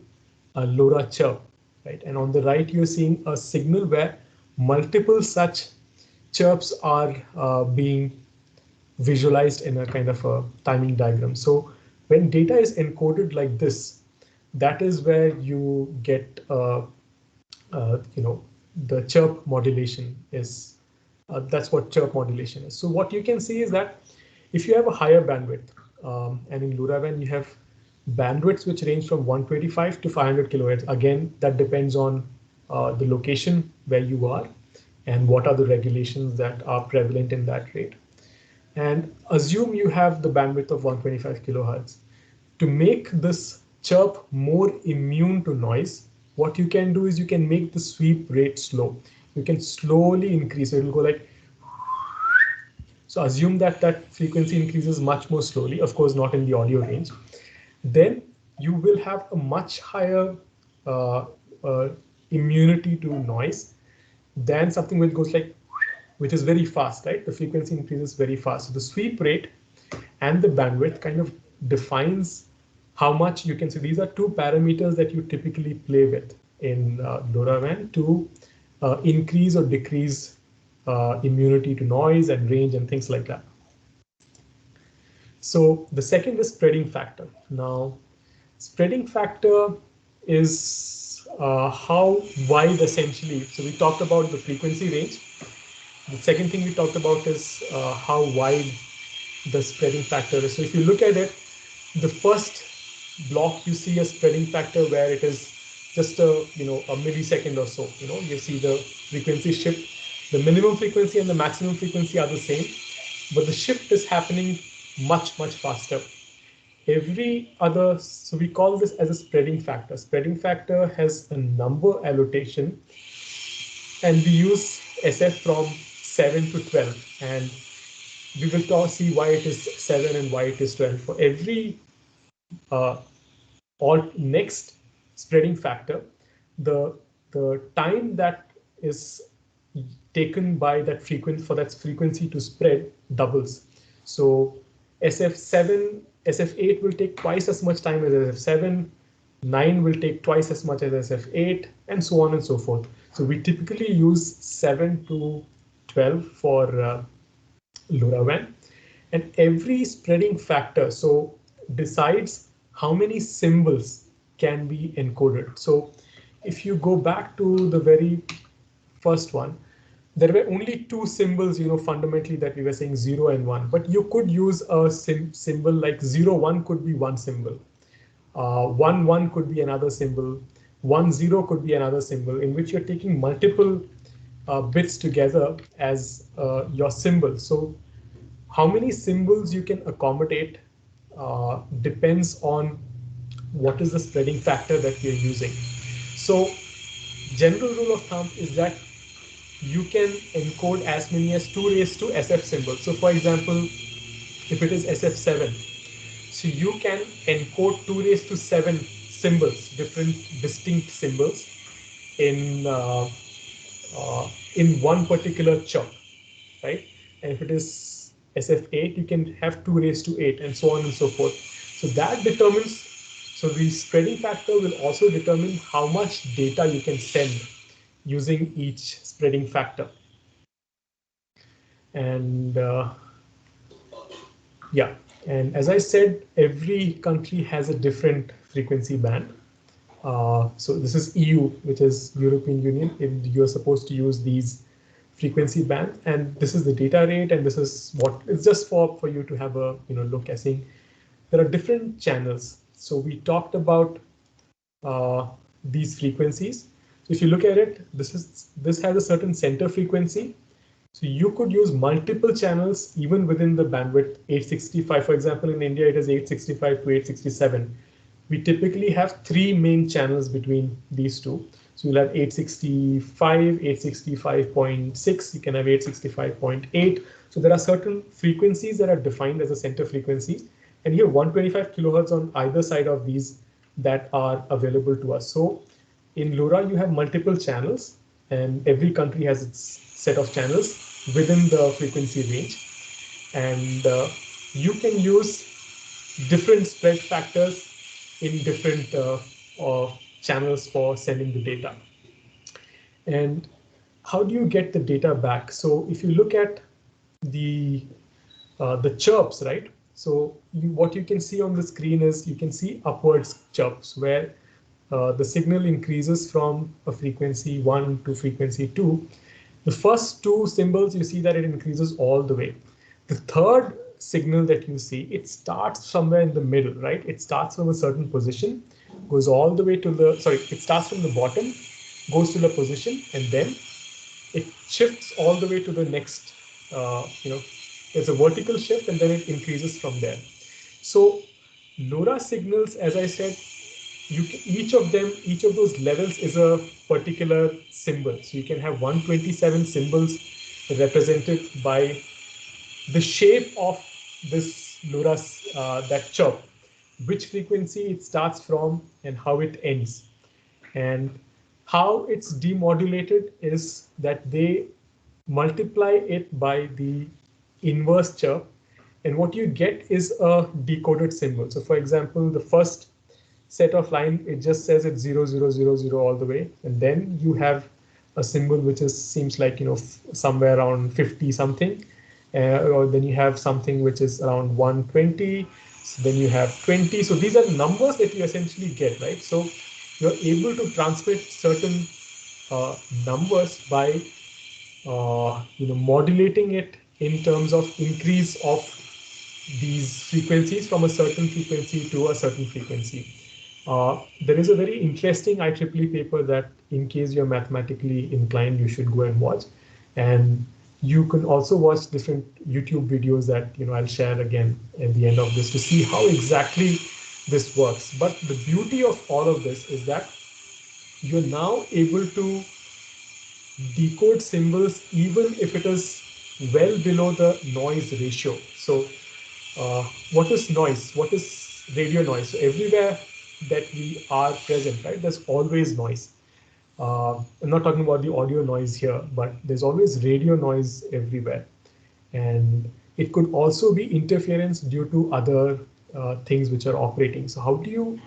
LoRa chirp, right? And on the right you're seeing a signal where multiple such chirps are being visualized in a kind of a timing diagram. So when data is encoded like this, that is where you get the chirp modulation is. That's what chirp modulation is. So what you can see is that if you have a higher bandwidth, and in LoRaWAN you have bandwidths which range from 125 to 500 kilohertz. Again, that depends on the location where you are and what are the regulations that are prevalent in that rate. And assume you have the bandwidth of 125 kilohertz. To make this chirp more immune to noise, what you can do is you can make the sweep rate slow. You can slowly increase. It will go like. So assume that that frequency increases much more slowly, of course, not in the audio range. Then you will have a much higher uh, uh, immunity to noise than something which goes like, which is very fast, right? The frequency increases very fast. So the sweep rate and the bandwidth kind of defines how much you can see. These are two parameters that you typically play with in LoRaWAN to increase or decrease immunity to noise and range and things like that. So the second is spreading factor. Now, spreading factor is how wide essentially. So we talked about the frequency range. The second thing we talked about is how wide the spreading factor is. So if you look at it, the first block you see a spreading factor where it is just a millisecond or so. You see the frequency shift. The minimum frequency and the maximum frequency are the same, but the shift is happening much faster. So we call this as a spreading factor. Spreading factor has a number annotation, and we use SF from 7 to 12, and we will see why it is 7 and why it is 12. For every uh, next spreading factor, the time that is taken by that frequency for that frequency to spread doubles. So SF7, SF8 will take twice as much time as SF7, 9 will take twice as much as SF8, and so on and so forth. So we typically use 7 to 12 for LoRaWAN, and every spreading factor decides how many symbols can be encoded. So if you go back to the very first one, there were only two symbols, fundamentally, that we were saying 0 and 1, but you could use a symbol like 0, 1 could be one symbol. 1, 1 could be another symbol. 1, 0 could be another symbol, in which you're taking multiple bits together as your symbol. So how many symbols you can accommodate depends on what is the spreading factor that you're using. So general rule of thumb is that you can encode as many as 2 raised to SF symbols. So for example, if it is SF7, so you can encode 2 raised to 7 symbols, different distinct symbols in in one particular chunk, right? And if it is SF8, you can have 2 raised to 8 and so on and so forth. So that determines, so the spreading factor will also determine how much data you can send using each spreading factor. And yeah, and as I said, every country has a different frequency band. So this is EU, which is European Union. You're supposed to use these frequency bands, and this is the data rate, and this is what it's just for you to have a look at seeing. There are different channels. So we talked about these frequencies. So if you look at it, this has a certain center frequency. So you could use multiple channels even within the bandwidth 865. For example, in India, it is 865 to 867. We typically have 3 main channels between these two. So you'll have 865, 865.6, you can have 865.8. So there are certain frequencies that are defined as a center frequency. And you have 125 kilohertz on either side of these that are available to us. So in LoRa, you have multiple channels, and every country has its set of channels within the frequency range. And you can use different spread factors in different channels for sending the data. And how do you get the data back? So if you look at the chirps, right? So what you can see on the screen is you can see upwards chirps where the signal increases from a frequency 1 to frequency 2. The first 2 symbols, you see that it increases all the way. The third signal that you see, it starts somewhere in the middle, right? It starts from a certain position, goes all the way to the, sorry, it starts from the bottom, goes to the position, and then it shifts all the way to the next, there's a vertical shift and then it increases from there. So LoRa signals, as I said, each of those levels is a particular symbol. So you can have 127 symbols represented by the shape of this LoRa, that chirp, which frequency it starts from and how it ends. And how it's demodulated is that they multiply it by the inverse chirp, and what you get is a decoded symbol. So for example, the first set of line, it just says it's 0, 0, 0, 0 all the way, and then you have a symbol which is seems like somewhere around 50 something, or then you have something which is around 120, so then you have 20. So these are numbers that you essentially get, right? So you're able to transmit certain numbers by modulating it in terms of increase of these frequencies from a certain frequency to a certain frequency. There is a very interesting IEEE paper that, in case you're mathematically inclined, you should go and watch. And you can also watch different YouTube videos that I'll share again at the end of this to see how exactly this works. But the beauty of all of this is that you're now able to decode symbols even if it is well below the noise ratio. So what is noise? What is radio noise? So everywhere that we are present, right, there's always noise. I'm not talking about the audio noise here, but there's always radio noise everywhere. And it could also be interference due to other things which are operating. So how do you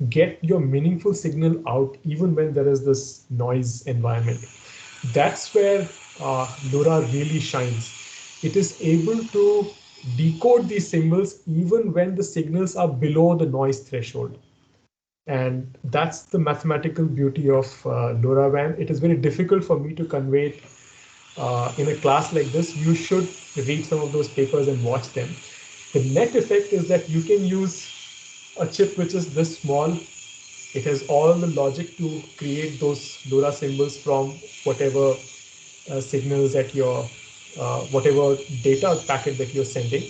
get your meaningful signal out even when there is this noise environment? That's where LoRa really shines. It is able to decode these symbols even when the signals are below the noise threshold. And that's the mathematical beauty of LoRaWAN. It is very difficult for me to convey it in a class like this. You should read some of those papers and watch them. The net effect is that you can use a chip which is this small. It has all the logic to create those LoRa symbols from whatever signals at your whatever data packet that you're sending,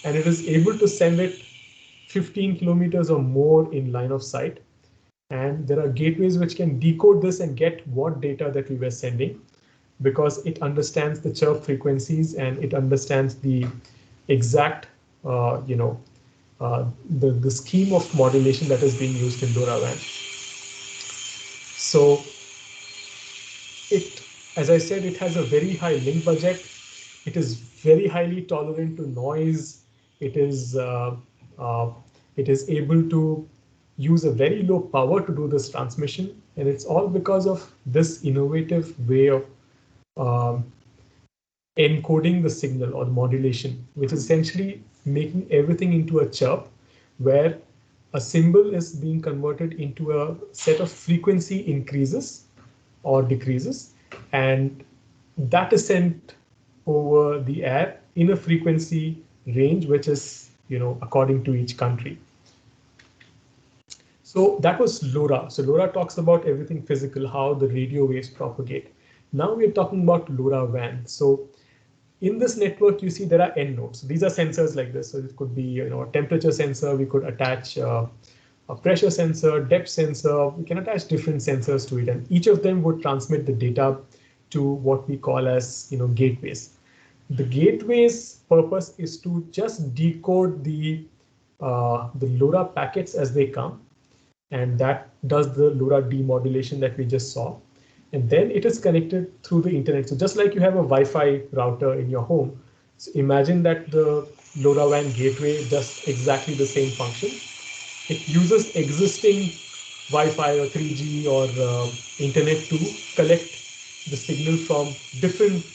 and it is able to send it 15 kilometers or more in line of sight. And there are gateways which can decode this and get what data that we were sending, because it understands the chirp frequencies and it understands the exact, the scheme of modulation that is being used in LoRaWAN. So it, as I said, it has a very high link budget. It is very highly tolerant to noise. It is uh, it is able to use a very low power to do this transmission, and it's all because of this innovative way of um, encoding the signal or modulation, which is essentially making everything into a chirp, where a symbol is being converted into a set of frequency increases or decreases, and that is sent over the air in a frequency range which is, according to each country. So that was LoRa. So LoRa talks about everything physical, how the radio waves propagate. Now we're talking about LoRaWAN. So in this network, you see there are N nodes. These are sensors like this. So it could be, a temperature sensor. We could attach a pressure sensor, depth sensor. We can attach different sensors to it, and each of them would transmit the data to what we call as, gateways. The gateway's purpose is to just decode the LoRa packets as they come, and that does the LoRa demodulation that we just saw. And then it is connected through the internet. So just like you have a Wi-Fi router in your home, so imagine that the LoRaWAN gateway does exactly the same function. It uses existing Wi-Fi or 3G or internet to collect the signal from different,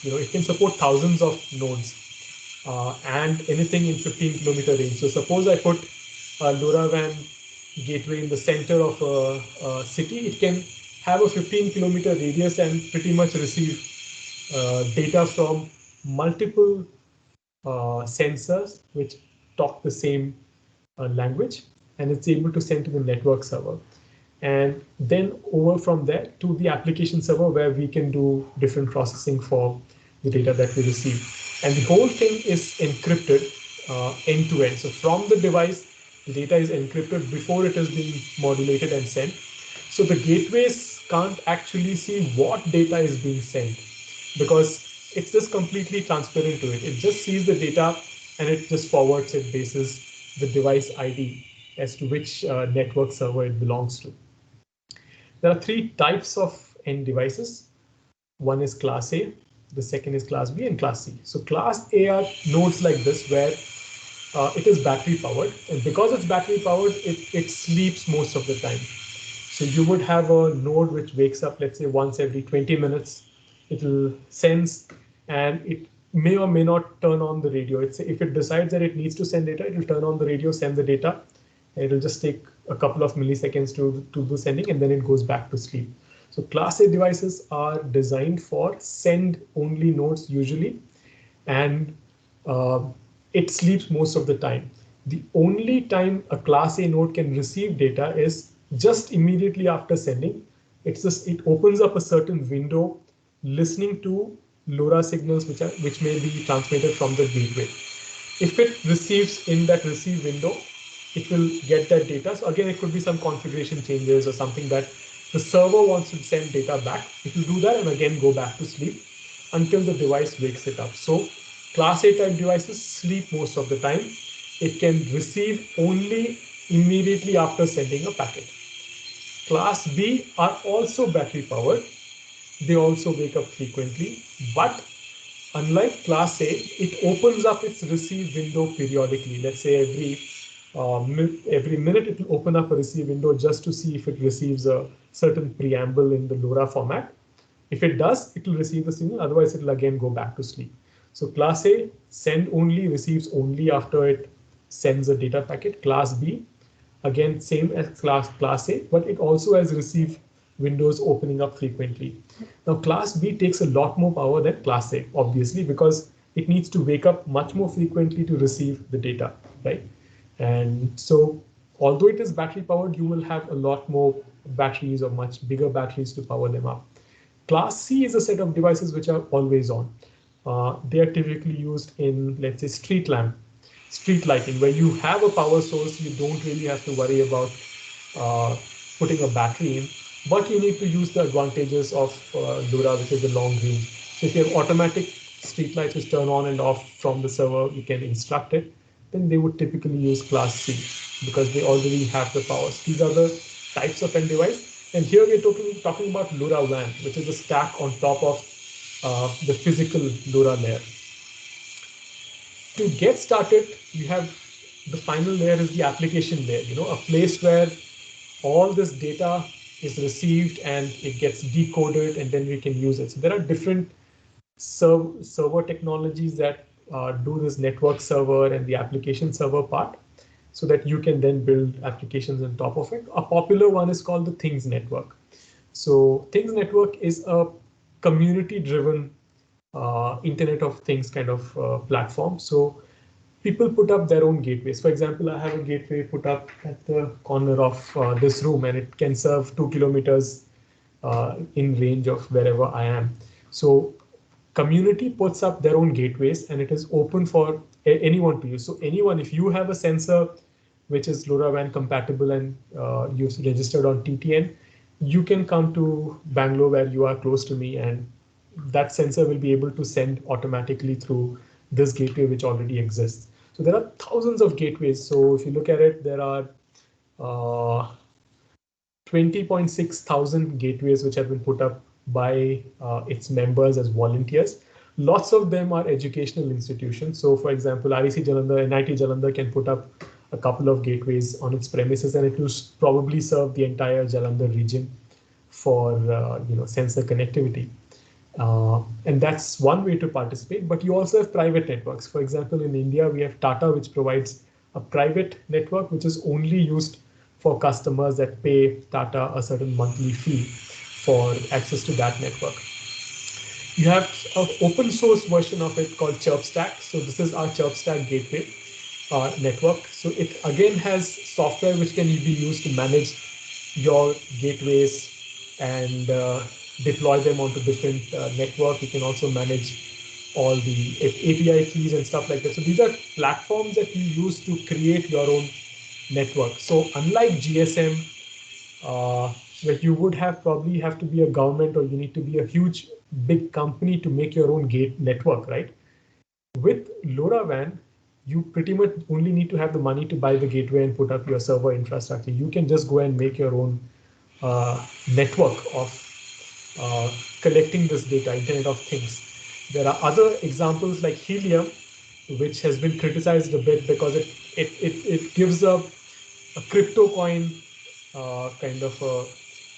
it can support thousands of nodes and anything in 15 kilometer range. So suppose I put a LoRaWAN gateway in the center of a city, it can have a 15 kilometer radius and pretty much receive data from multiple sensors which talk the same language, and it's able to send to the network server. And then over from there to the application server, where we can do different processing for the data that we receive. And the whole thing is encrypted end to end. So from the device, the data is encrypted before it is being modulated and sent. So the gateways can't actually see what data is being sent, because it's just completely transparent to it. It just sees the data and it just forwards it basis the device ID as to which network server it belongs to. There are three types of end devices. One is class A, the second is class B, and class C. So class A are nodes like this, where it is battery powered, and because it's battery powered, it sleeps most of the time. So you would have a node which wakes up, let's say once every 20 minutes. It will sense, and it may or may not turn on the radio. If it decides that it needs to send data, it will turn on the radio, send the data. It will just take a couple of milliseconds to do sending, and then it goes back to sleep. So class A devices are designed for send only nodes usually, and uh, it sleeps most of the time. The only time a class A node can receive data is just immediately after sending. It opens up a certain window listening to LoRa signals which may be transmitted from the gateway. If it receives in that receive window, it will get that data. So again, it could be some configuration changes or something that the server wants to send data back. It will do that and again go back to sleep until the device wakes it up. So class A type devices sleep most of the time. It can receive only immediately after sending a packet. Class B are also battery powered. They also wake up frequently, but unlike class A, it opens up its receive window periodically. Let's say every minute it will open up a receive window just to see if it receives a certain preamble in the LoRa format. If it does, it will receive the signal. Otherwise, it will again go back to sleep. So class A, send only, receives only after it sends a data packet. Class B, again, same as class A, but it also has receive windows opening up frequently. Now, class B takes a lot more power than class A, obviously, because it needs to wake up much more frequently to receive the data, right? And so, although it is battery powered, you will have a lot more batteries or much bigger batteries to power them up. Class C is a set of devices which are always on. They are typically used in, let's say, street lighting, where you have a power source, you don't really have to worry about uh, putting a battery in, but you need to use the advantages of LoRa, which is the long range. So if you have automatic street lights which turn on and off from the server, you can instruct it, then they would typically use class C because they already have the powers. These are the types of end device. And here we're talking about LoRaWAN, which is a stack on top of the physical LoRa layer. To get started, you have the final layer is the application layer, a place where all this data is received and it gets decoded and then we can use it. So there are different server technologies that do this network server and the application server part so that you can then build applications on top of it. A popular one is called the Things Network. So Things Network is a community-driven Internet of Things kind of platform. So people put up their own gateways. For example, I have a gateway put up at the corner of this room, and it can serve 2 kilometers in range of wherever I am. So community puts up their own gateways, and it is open for anyone to use. So anyone, if you have a sensor which is LoRaWAN compatible and you've registered on TTN, you can come to Bangalore where you are close to me, and that sensor will be able to send automatically through this gateway which already exists. So there are thousands of gateways. So if you look at it, there are 20.6 thousand gateways which have been put up by its members as volunteers. Lots of them are educational institutions. So for example, REC Jalandhar, NIT Jalandhar can put up a couple of gateways on its premises, and it will probably serve the entire Jalandhar region for sensor connectivity. And that's one way to participate, but you also have private networks. For example, in India, we have Tata, which provides a private network, which is only used for customers that pay Tata a certain monthly fee for access to that network. You have an open source version of it called ChirpStack. So this is our ChirpStack gateway network. So it again has software which can be used to manage your gateways and deploy them onto different network. You can also manage all the API keys and stuff like that. So these are platforms that you use to create your own network. So unlike GSM, where you would probably have to be a government or you need to be a huge big company to make your own gate network, right? With LoRaWAN, you pretty much only need to have the money to buy the gateway and put up your server infrastructure. You can just go and make your own network of collecting this data, Internet of Things. There are other examples like Helium, which has been criticized a bit because it gives a crypto coin kind of a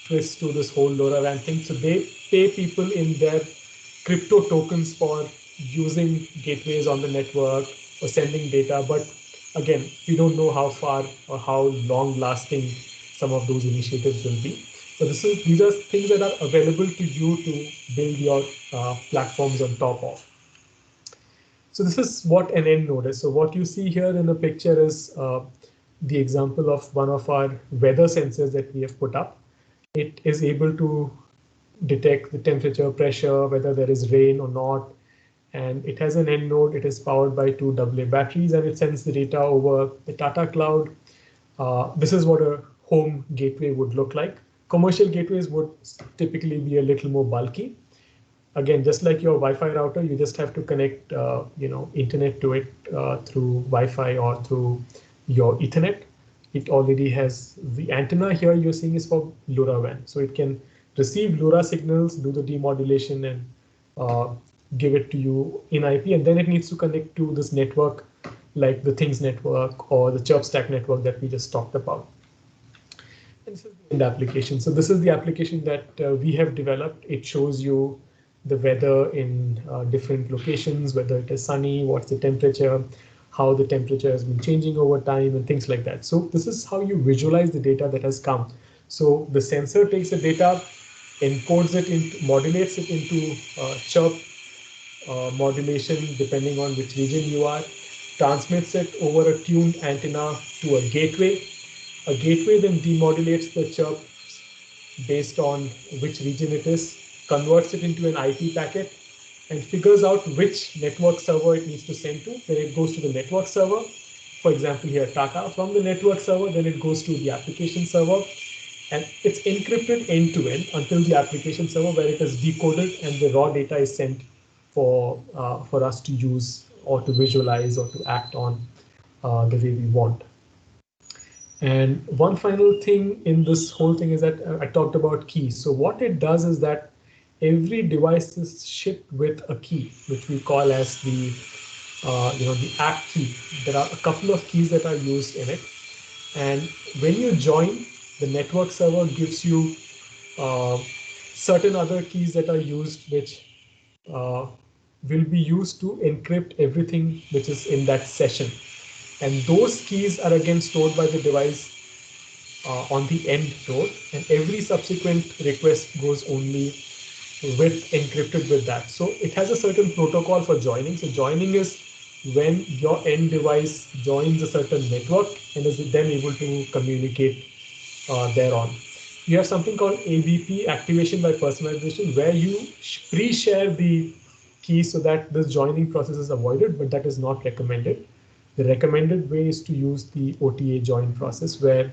twist to this whole LoRaWAN thing. So they pay people in their crypto tokens for using gateways on the network or sending data. But again, we don't know how far or how long lasting some of those initiatives will be. So these are things that are available to you to build your platforms on top of. So this is what an end node is. So what you see here in the picture is the example of one of our weather sensors that we have put up. It is able to detect the temperature, pressure, whether there is rain or not. And it has an end node. It is powered by two AA batteries, and it sends the data over the Tata cloud. This is what a home gateway would look like. Commercial gateways would typically be a little more bulky. Again, just like your Wi-Fi router, you just have to connect, internet to it through Wi-Fi or through your Ethernet. It already has the antenna here you're seeing is for LoRaWAN. So it can receive LoRa signals, do the demodulation, and give it to you in IP. And then it needs to connect to this network like the Things network or the ChirpStack network that we just talked about. And this is the end application. So this is the application that we have developed. It shows you the weather in different locations, whether it is sunny, what's the temperature, how the temperature has been changing over time, and things like that. So this is how you visualize the data that has come. So the sensor takes the data, encodes it, modulates it into chirp modulation depending on which region you are, transmits it over a tuned antenna to a gateway. A gateway then demodulates the chirp based on which region it is, converts it into an IP packet, and figures out which network server it needs to send to. Then it goes to the network server. For example, here Tata. From the network server, then it goes to the application server, and it's encrypted end to end until the application server, where it is decoded and the raw data is sent for us to use or to visualize or to act on the way we want. And one final thing in this whole thing is that I talked about keys. So what it does is that every device is shipped with a key, which we call as the app key. There are a couple of keys that are used in it, and when you join, the network server gives you uh, certain other keys that are used, which uh, will be used to encrypt everything which is in that session. And those keys are again stored by the device on the end node, and every subsequent request goes only with encrypted with that. So it has a certain protocol for joining. So joining is when your end device joins a certain network and is then able to communicate thereon. You have something called ABP, activation by personalization, where you pre-share the key so that this joining process is avoided, but that is not recommended. The recommended way is to use the OTA join process, where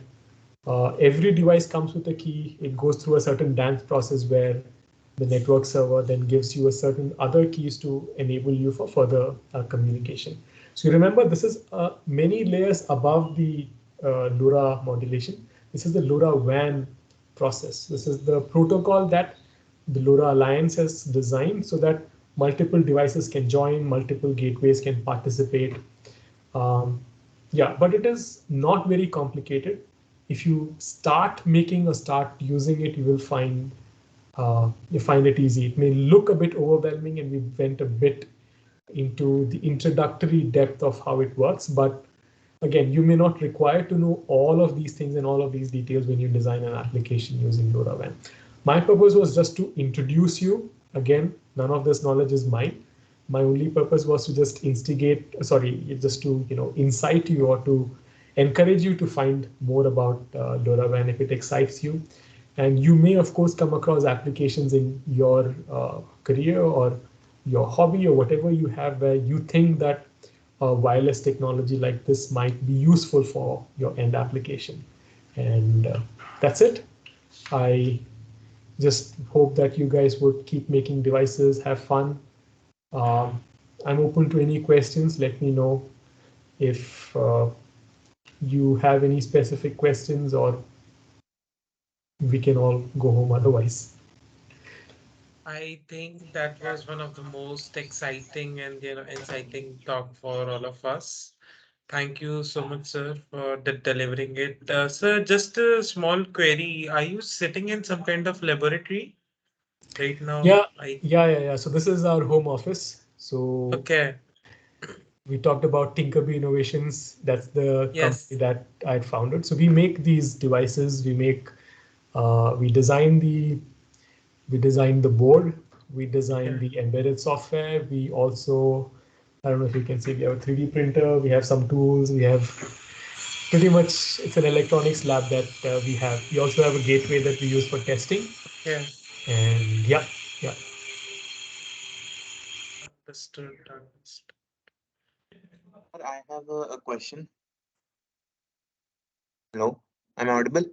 every device comes with a key. It goes through a certain dance process where the network server then gives you a certain other keys to enable you for further communication. So you remember, this is many layers above the LoRa modulation. This is the LoRaWAN process. This is the protocol that the LoRa Alliance has designed so that multiple devices can join, multiple gateways can participate. Um, yeah, but it is not very complicated. If you start making or start using it, you find it easy. It may look a bit overwhelming, and we went a bit into the introductory depth of how it works, but again, you may not require to know all of these things and all of these details when you design an application using LoRaWAN. My purpose was just to introduce you. Again, none of this knowledge is mine. My only purpose was to just just to incite you or to encourage you to find more about LoRaWAN if it excites you. And you may, of course, come across applications in your career or your hobby or whatever you have where you think that wireless technology like this might be useful for your end application. And that's it. I just hope that you guys would keep making devices, have fun. Um, I'm open to any questions. Let me know if you have any specific questions, or we can all go home otherwise. I think that was one of the most exciting and inciting talk for all of us. Thank you so much, sir, for delivering it. Sir, just a small query. Are you sitting in some kind of laboratory right now? Yeah, yeah. So this is our home office. So Okay. we talked about Tinkerby Innovations. That's the company Yes. that I had founded. So we make these devices. We design the board. We design Okay. the embedded software. We also, I don't know if you can see, we have a 3D printer. We have some tools. We have pretty much, it's an electronics lab that we have. We also have a gateway that we use for testing. Yeah. And yeah, yeah. Understood. Understood. Sir, I have a question. Hello, I'm audible.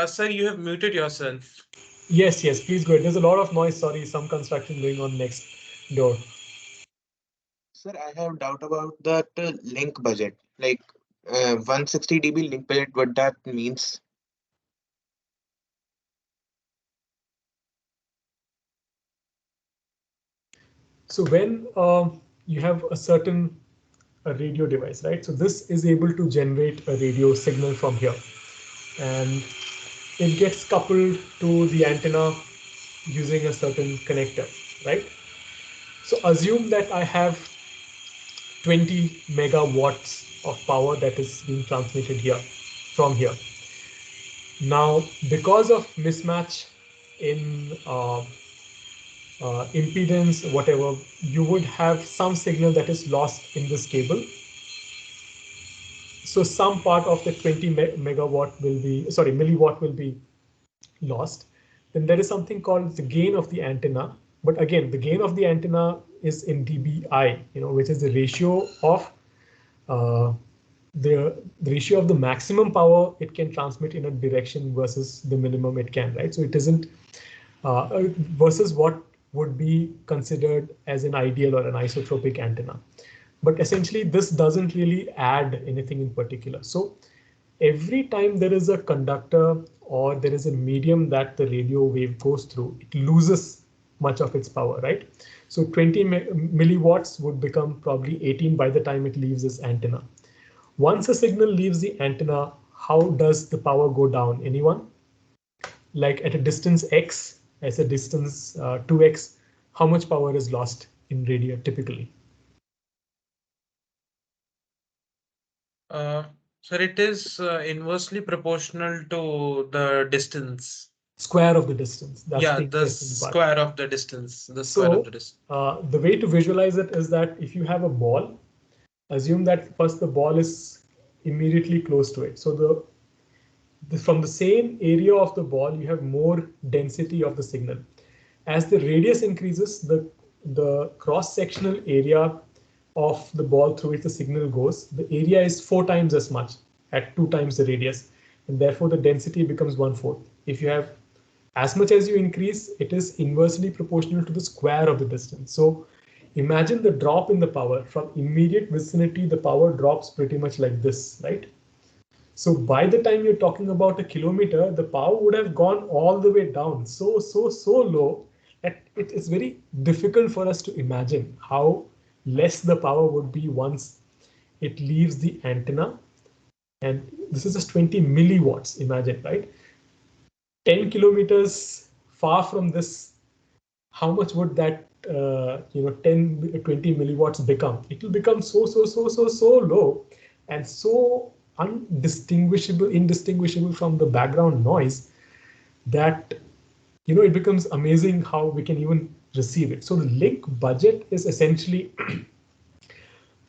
Sir, you have muted yourself. Yes, yes, please go ahead. There's a lot of noise. Sorry, some construction going on next door. Sir, I have doubt about that link budget. Like 160 dB link budget, what that means. So when you have a radio device, right? So this is able to generate a radio signal from here, and it gets coupled to the antenna using a certain connector, right? So assume that I have 20 megawatts of power that is being transmitted here from here. Now, because of mismatch in impedance, whatever, you would have some signal that is lost in this cable. So some part of the 20 megawatt will be, sorry, milliwatt will be lost. Then there is something called the gain of the antenna. But again, the gain of the antenna is in dBi, which is the ratio of uh, the ratio of the maximum power it can transmit in a direction versus the minimum it can, right? So it isn't versus what would be considered as an ideal or an isotropic antenna. But essentially, this doesn't really add anything in particular. So every time there is a conductor or there is a medium that the radio wave goes through, it loses much of its power, right? So 20 milliwatts would become probably 18 by the time it leaves this antenna. Once a signal leaves the antenna, how does the power go down? Anyone? Like at a distance x, as a distance 2x, how much power is lost in radio typically? Uh, so it is inversely proportional to the distance. Square of the distance. That's Yeah, the the interesting part. square of the distance. The square of So the distance. the way to visualize it is that if you have a ball, assume that first the ball is immediately close to it. So from the same area of the ball, you have more density of the signal. As the radius increases, the cross-sectional area of the ball through which the signal goes, the area is 4 times as much at 2 times the radius, and therefore the density becomes 1/4. If you have as much as you increase, it is inversely proportional to the square of the distance. So imagine the drop in the power from immediate vicinity, the power drops pretty much like this, right? So by the time you're talking about a kilometer, the power would have gone all the way down so low that it is very difficult for us to imagine how less the power would be once it leaves the antenna. And this is just 20 milliwatts, imagine, right? 10 kilometers far from this, how much would that 10 20 milliwatts become? It will become so low and so indistinguishable from the background noise that it becomes amazing how we can even receive it. So the link budget is essentially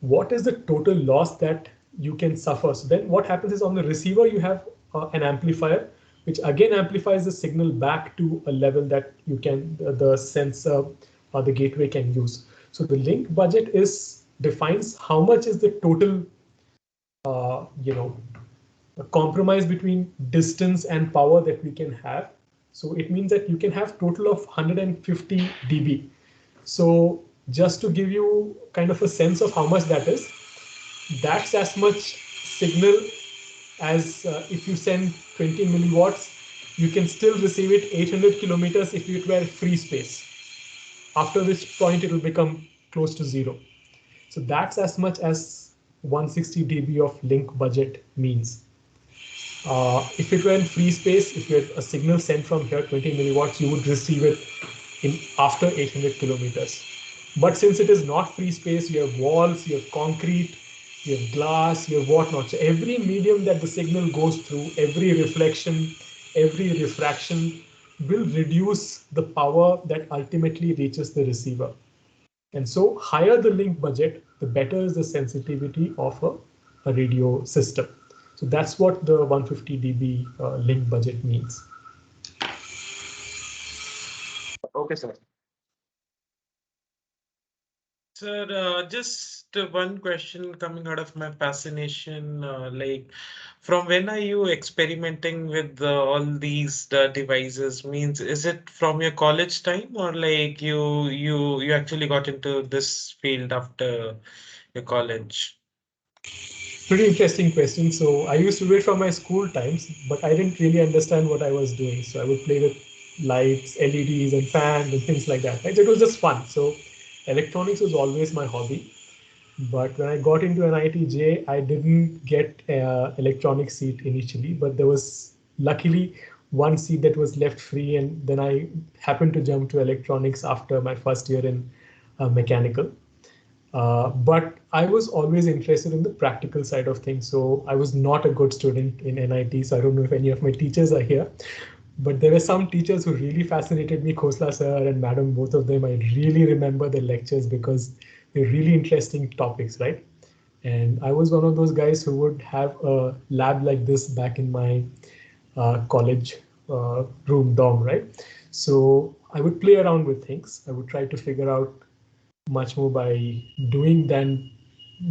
what is the total loss that you can suffer. So then what happens is on the receiver, you have an amplifier, which again amplifies the signal back to a level that you can, the sensor or the gateway can use. So the link budget defines how much is the total, a compromise between distance and power that we can have. So it means that you can have total of 150 dB. So just to give you kind of a sense of how much that is, that's as much signal as if you send 20 milliwatts, you can still receive it 800 kilometers if it were free space, after which point it will become close to zero. So that's as much as 160 dB of link budget means. If it were in free space, if you had a signal sent from here 20 milliwatts, you would receive it in after 800 kilometers. But since it is not free space, you have walls, you have concrete, you have glass, you have whatnot. So every medium that the signal goes through, every reflection, every refraction will reduce the power that ultimately reaches the receiver. And so higher the link budget, the better is the sensitivity of a radio system. So that's what the 150 dB link budget means. Okay, sir. Sir, just one question coming out of my fascination, like from when are you experimenting with all these devices? Means is it from your college time or like you actually got into this field after your college? Pretty interesting question. So I used to do it from my school times, but I didn't really understand what I was doing. So I would play with lights, LEDs, and fans and things like that. Right? So it was just fun. So electronics was always my hobby. But when I got into NITJ, I didn't get electronic seat initially, but there was luckily one seat that was left free, and then I happened to jump to electronics after my first year in mechanical. But I was always interested in the practical side of things. So I was not a good student in NIT. So I don't know if any of my teachers are here, but there were some teachers who really fascinated me, Khosla sir and madam, both of them. I really remember their lectures because they're really interesting topics, right? And I was one of those guys who would have a lab like this back in my college room dorm, right? So I would play around with things. I would try to figure out much more by doing than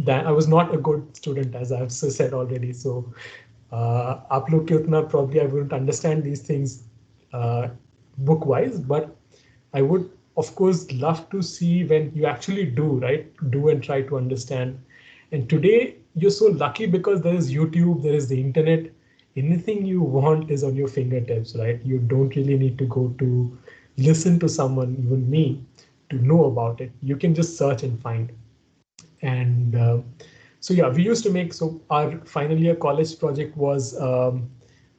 I was not a good student, as I've said already. So आप लोग के उतना probably I wouldn't understand these things uh, book wise, but I would of course love to see when you actually do, right? Do and try to understand. And today you're so lucky because there is YouTube, there is the internet. Anything you want is on your fingertips, right? You don't really need to go to listen to someone, even me, to know about it. You can just search and find. And so yeah, we used to make, so our final year college project was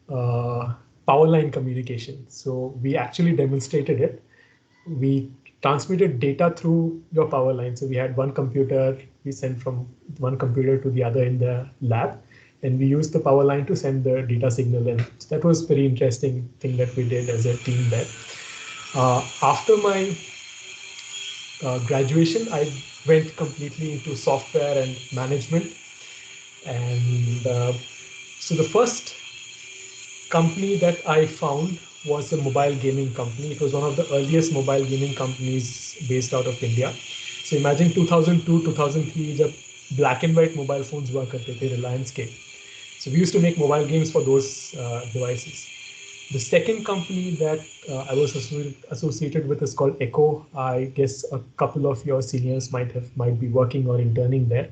power line communication. So we actually demonstrated it. We transmitted data through your power line. So we had one computer, we sent from one computer to the other in the lab, and we used the power line to send the data signal in. So that was very interesting thing that we did as a team there. After my graduation, I went completely into software and management. And so the first company that I found was a mobile gaming company. It was one of the earliest mobile gaming companies based out of India. So imagine 2002, 2003, जब black and white mobile phones हुआ करते थे Reliance के. So we used to make mobile games for those devices. The second company that I was associated with is called Echo. I guess a couple of your seniors might be working or interning there.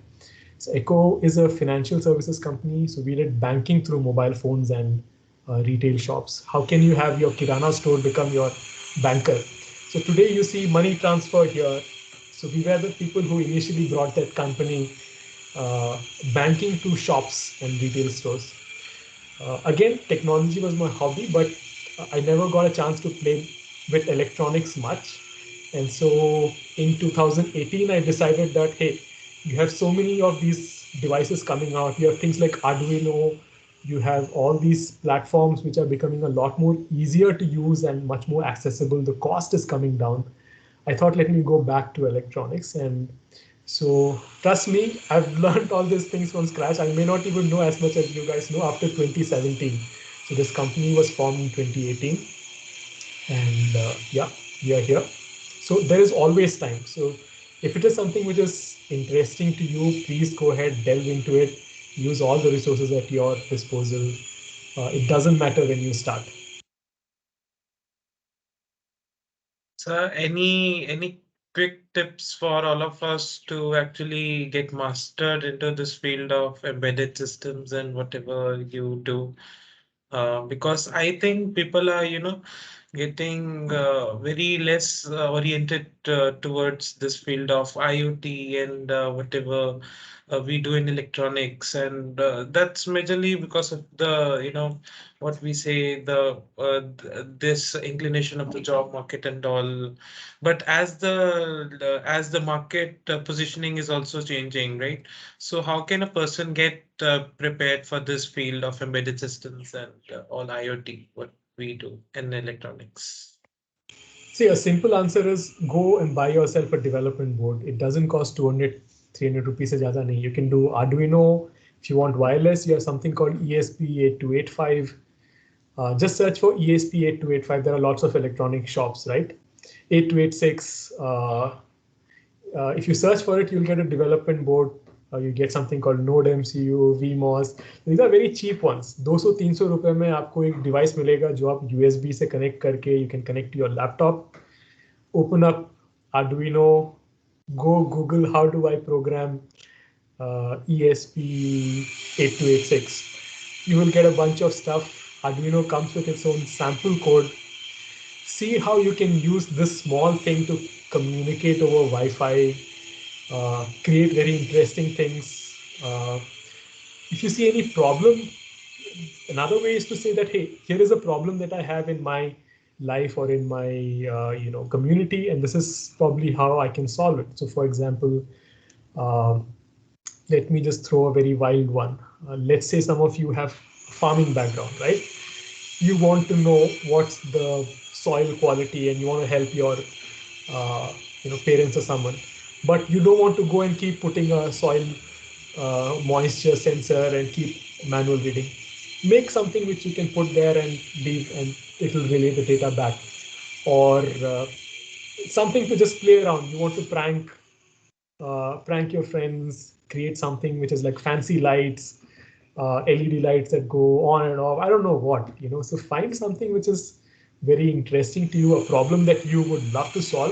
So Echo is a financial services company. So we did banking through mobile phones and retail shops. How can you have your Kirana store become your banker? So today you see money transfer here. So we were the people who initially brought that company uh, banking to shops and retail stores. Again, technology was my hobby, but I never got a chance to play with electronics much. And so in 2018, I decided that, hey, you have so many of these devices coming out. You have things like Arduino, you have all these platforms which are becoming a lot more easier to use and much more accessible. The cost is coming down. I thought, let me go back to electronics. And so trust me, I've learned all these things from scratch. I may not even know as much as you guys know after 2017. So this company was formed in 2018, and yeah, we are here. So there is always time. So if it is something which is interesting to you, please go ahead, delve into it, use all the resources at your disposal. It doesn't matter when you start. So any quick tips for all of us to actually get mastered into this field of embedded systems and whatever you do? Because I think people are, getting very less oriented towards this field of IoT and whatever we do in electronics, and that's majorly because of the, what we say, this inclination of the job market and all. But as the market positioning is also changing, right? So how can a person get prepared for this field of embedded systems and all IoT, what we do in electronics? See, a simple answer is go and buy yourself a development board. It doesn't cost 200, 300 rupees se zyada nahi. You can do Arduino. If you want wireless, you have something called ESP8285. Just search for ESP8285. There are lots of electronic shops, right? 8286. If you search for it, you'll get a development board. You get something called Node MCU, VMOS. These are very cheap ones. 200-300 रुपए में आपको एक device मिलेगा जो आप USB से connect करके you can connect to your laptop. Open up Arduino, go Google how do I program ESP8286. You will get a bunch of stuff. Arduino comes with its own sample code. See how you can use this small thing to communicate over Wi-Fi, create very interesting things. If you see any problem, another way is to say that, hey, here is a problem that I have in my life or in my community, and this is probably how I can solve it. So for example, um, let me just throw a very wild one. Let's say some of you have farming background, right? You want to know what's the soil quality and you want to help your parents or someone, but you don't want to go and keep putting a soil moisture sensor and keep manual reading. Make something which you can put there and leave, and it will relay the data back. Or something to just play around. You want to prank your friends, create something which is like fancy lights, LED lights that go on and off. I don't know what, So find something which is very interesting to you, a problem that you would love to solve.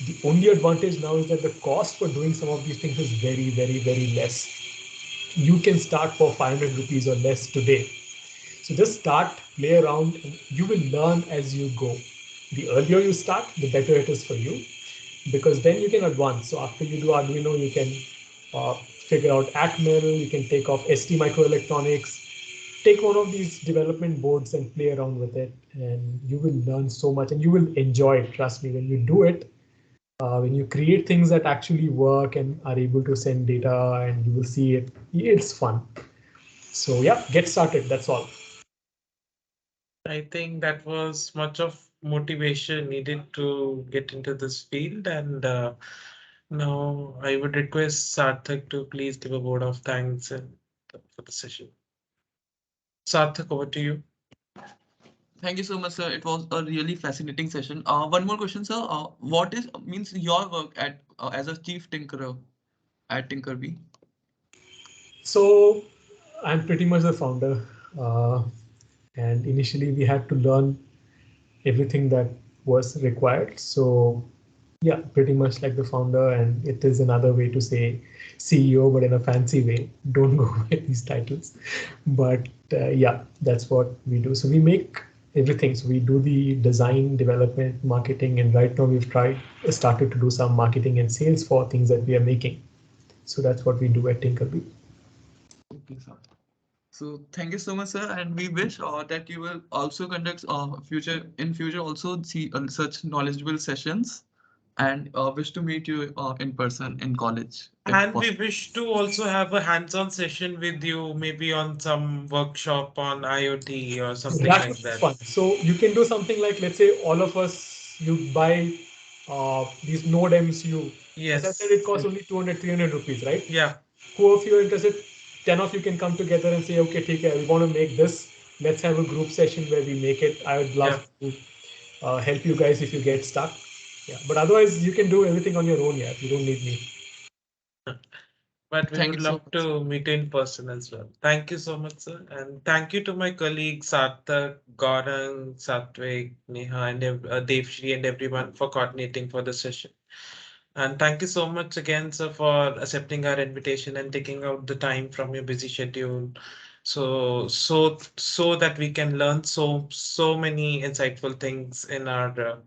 The only advantage now is that the cost for doing some of these things is very, very, very less. You can start for 500 rupees or less today. So just start, play around, and you will learn as you go. The earlier you start, the better it is for you, because then you can advance. So after you do Arduino, you can figure out Atmel, you can take off ST microelectronics, take one of these development boards and play around with it, and you will learn so much and you will enjoy it. Trust me, when you do it, when you create things that actually work and are able to send data and you will see it, it's fun. So yeah, get started. That's all. I think that was much of motivation needed to get into this field. And now I would request Sarthak to please give a word of thanks and for the session. Sarthak, over to you. Thank you so much, sir. It was a really fascinating session. One more question, sir. What is means your work at as a chief tinkerer at Tinkerbee? So I'm pretty much the founder, uh, and initially we had to learn everything that was required. So yeah, pretty much like the founder, and it is another way to say CEO, but in a fancy way. Don't go with these titles, but yeah, that's what we do. So we make everything. So we do the design, development, marketing, and right now we've started to do some marketing and sales for things that we are making. So that's what we do at Tinkerbell. Okay, sir. So thank you so much, sir, and we wish that you will also conduct future also see such knowledgeable sessions, and wish to meet you in person in college if And we possible. wish to also have a hands-on session with you, maybe on some workshop on IoT or something That would like be that. fun. So you can do something like, let's say, all of us, you buy these Node MCU. As I said, Yes. it costs only 200, 300 rupees, right? Yeah. Who of you are interested? 10 of you can come together and say, okay, take care, we want to make this. Let's have a group session where we make it. I would love Yeah. to help you guys if you get stuck. Yeah, but otherwise, you can do everything on your own. Yeah, you don't need me. But we Thank would you so love much. to meet in person as well. Thank you so much, sir. And thank you to my colleagues Sarthak, Gaurang, Satvik, Neha, and Devshri and everyone for coordinating for the session. And thank you so much again, sir, for accepting our invitation and taking out the time from your busy schedule. So that we can learn so many insightful things in our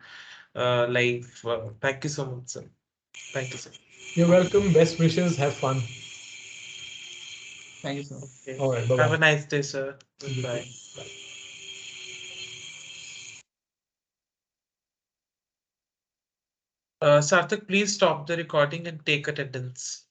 life. Thank you so much, sir. Thank you, sir. You're welcome. Best wishes. Have fun. Thank you, sir. Okay. All right. Bye Have bye. a nice day, sir. You too. Goodbye. Bye. Sarthak, please stop the recording and take attendance.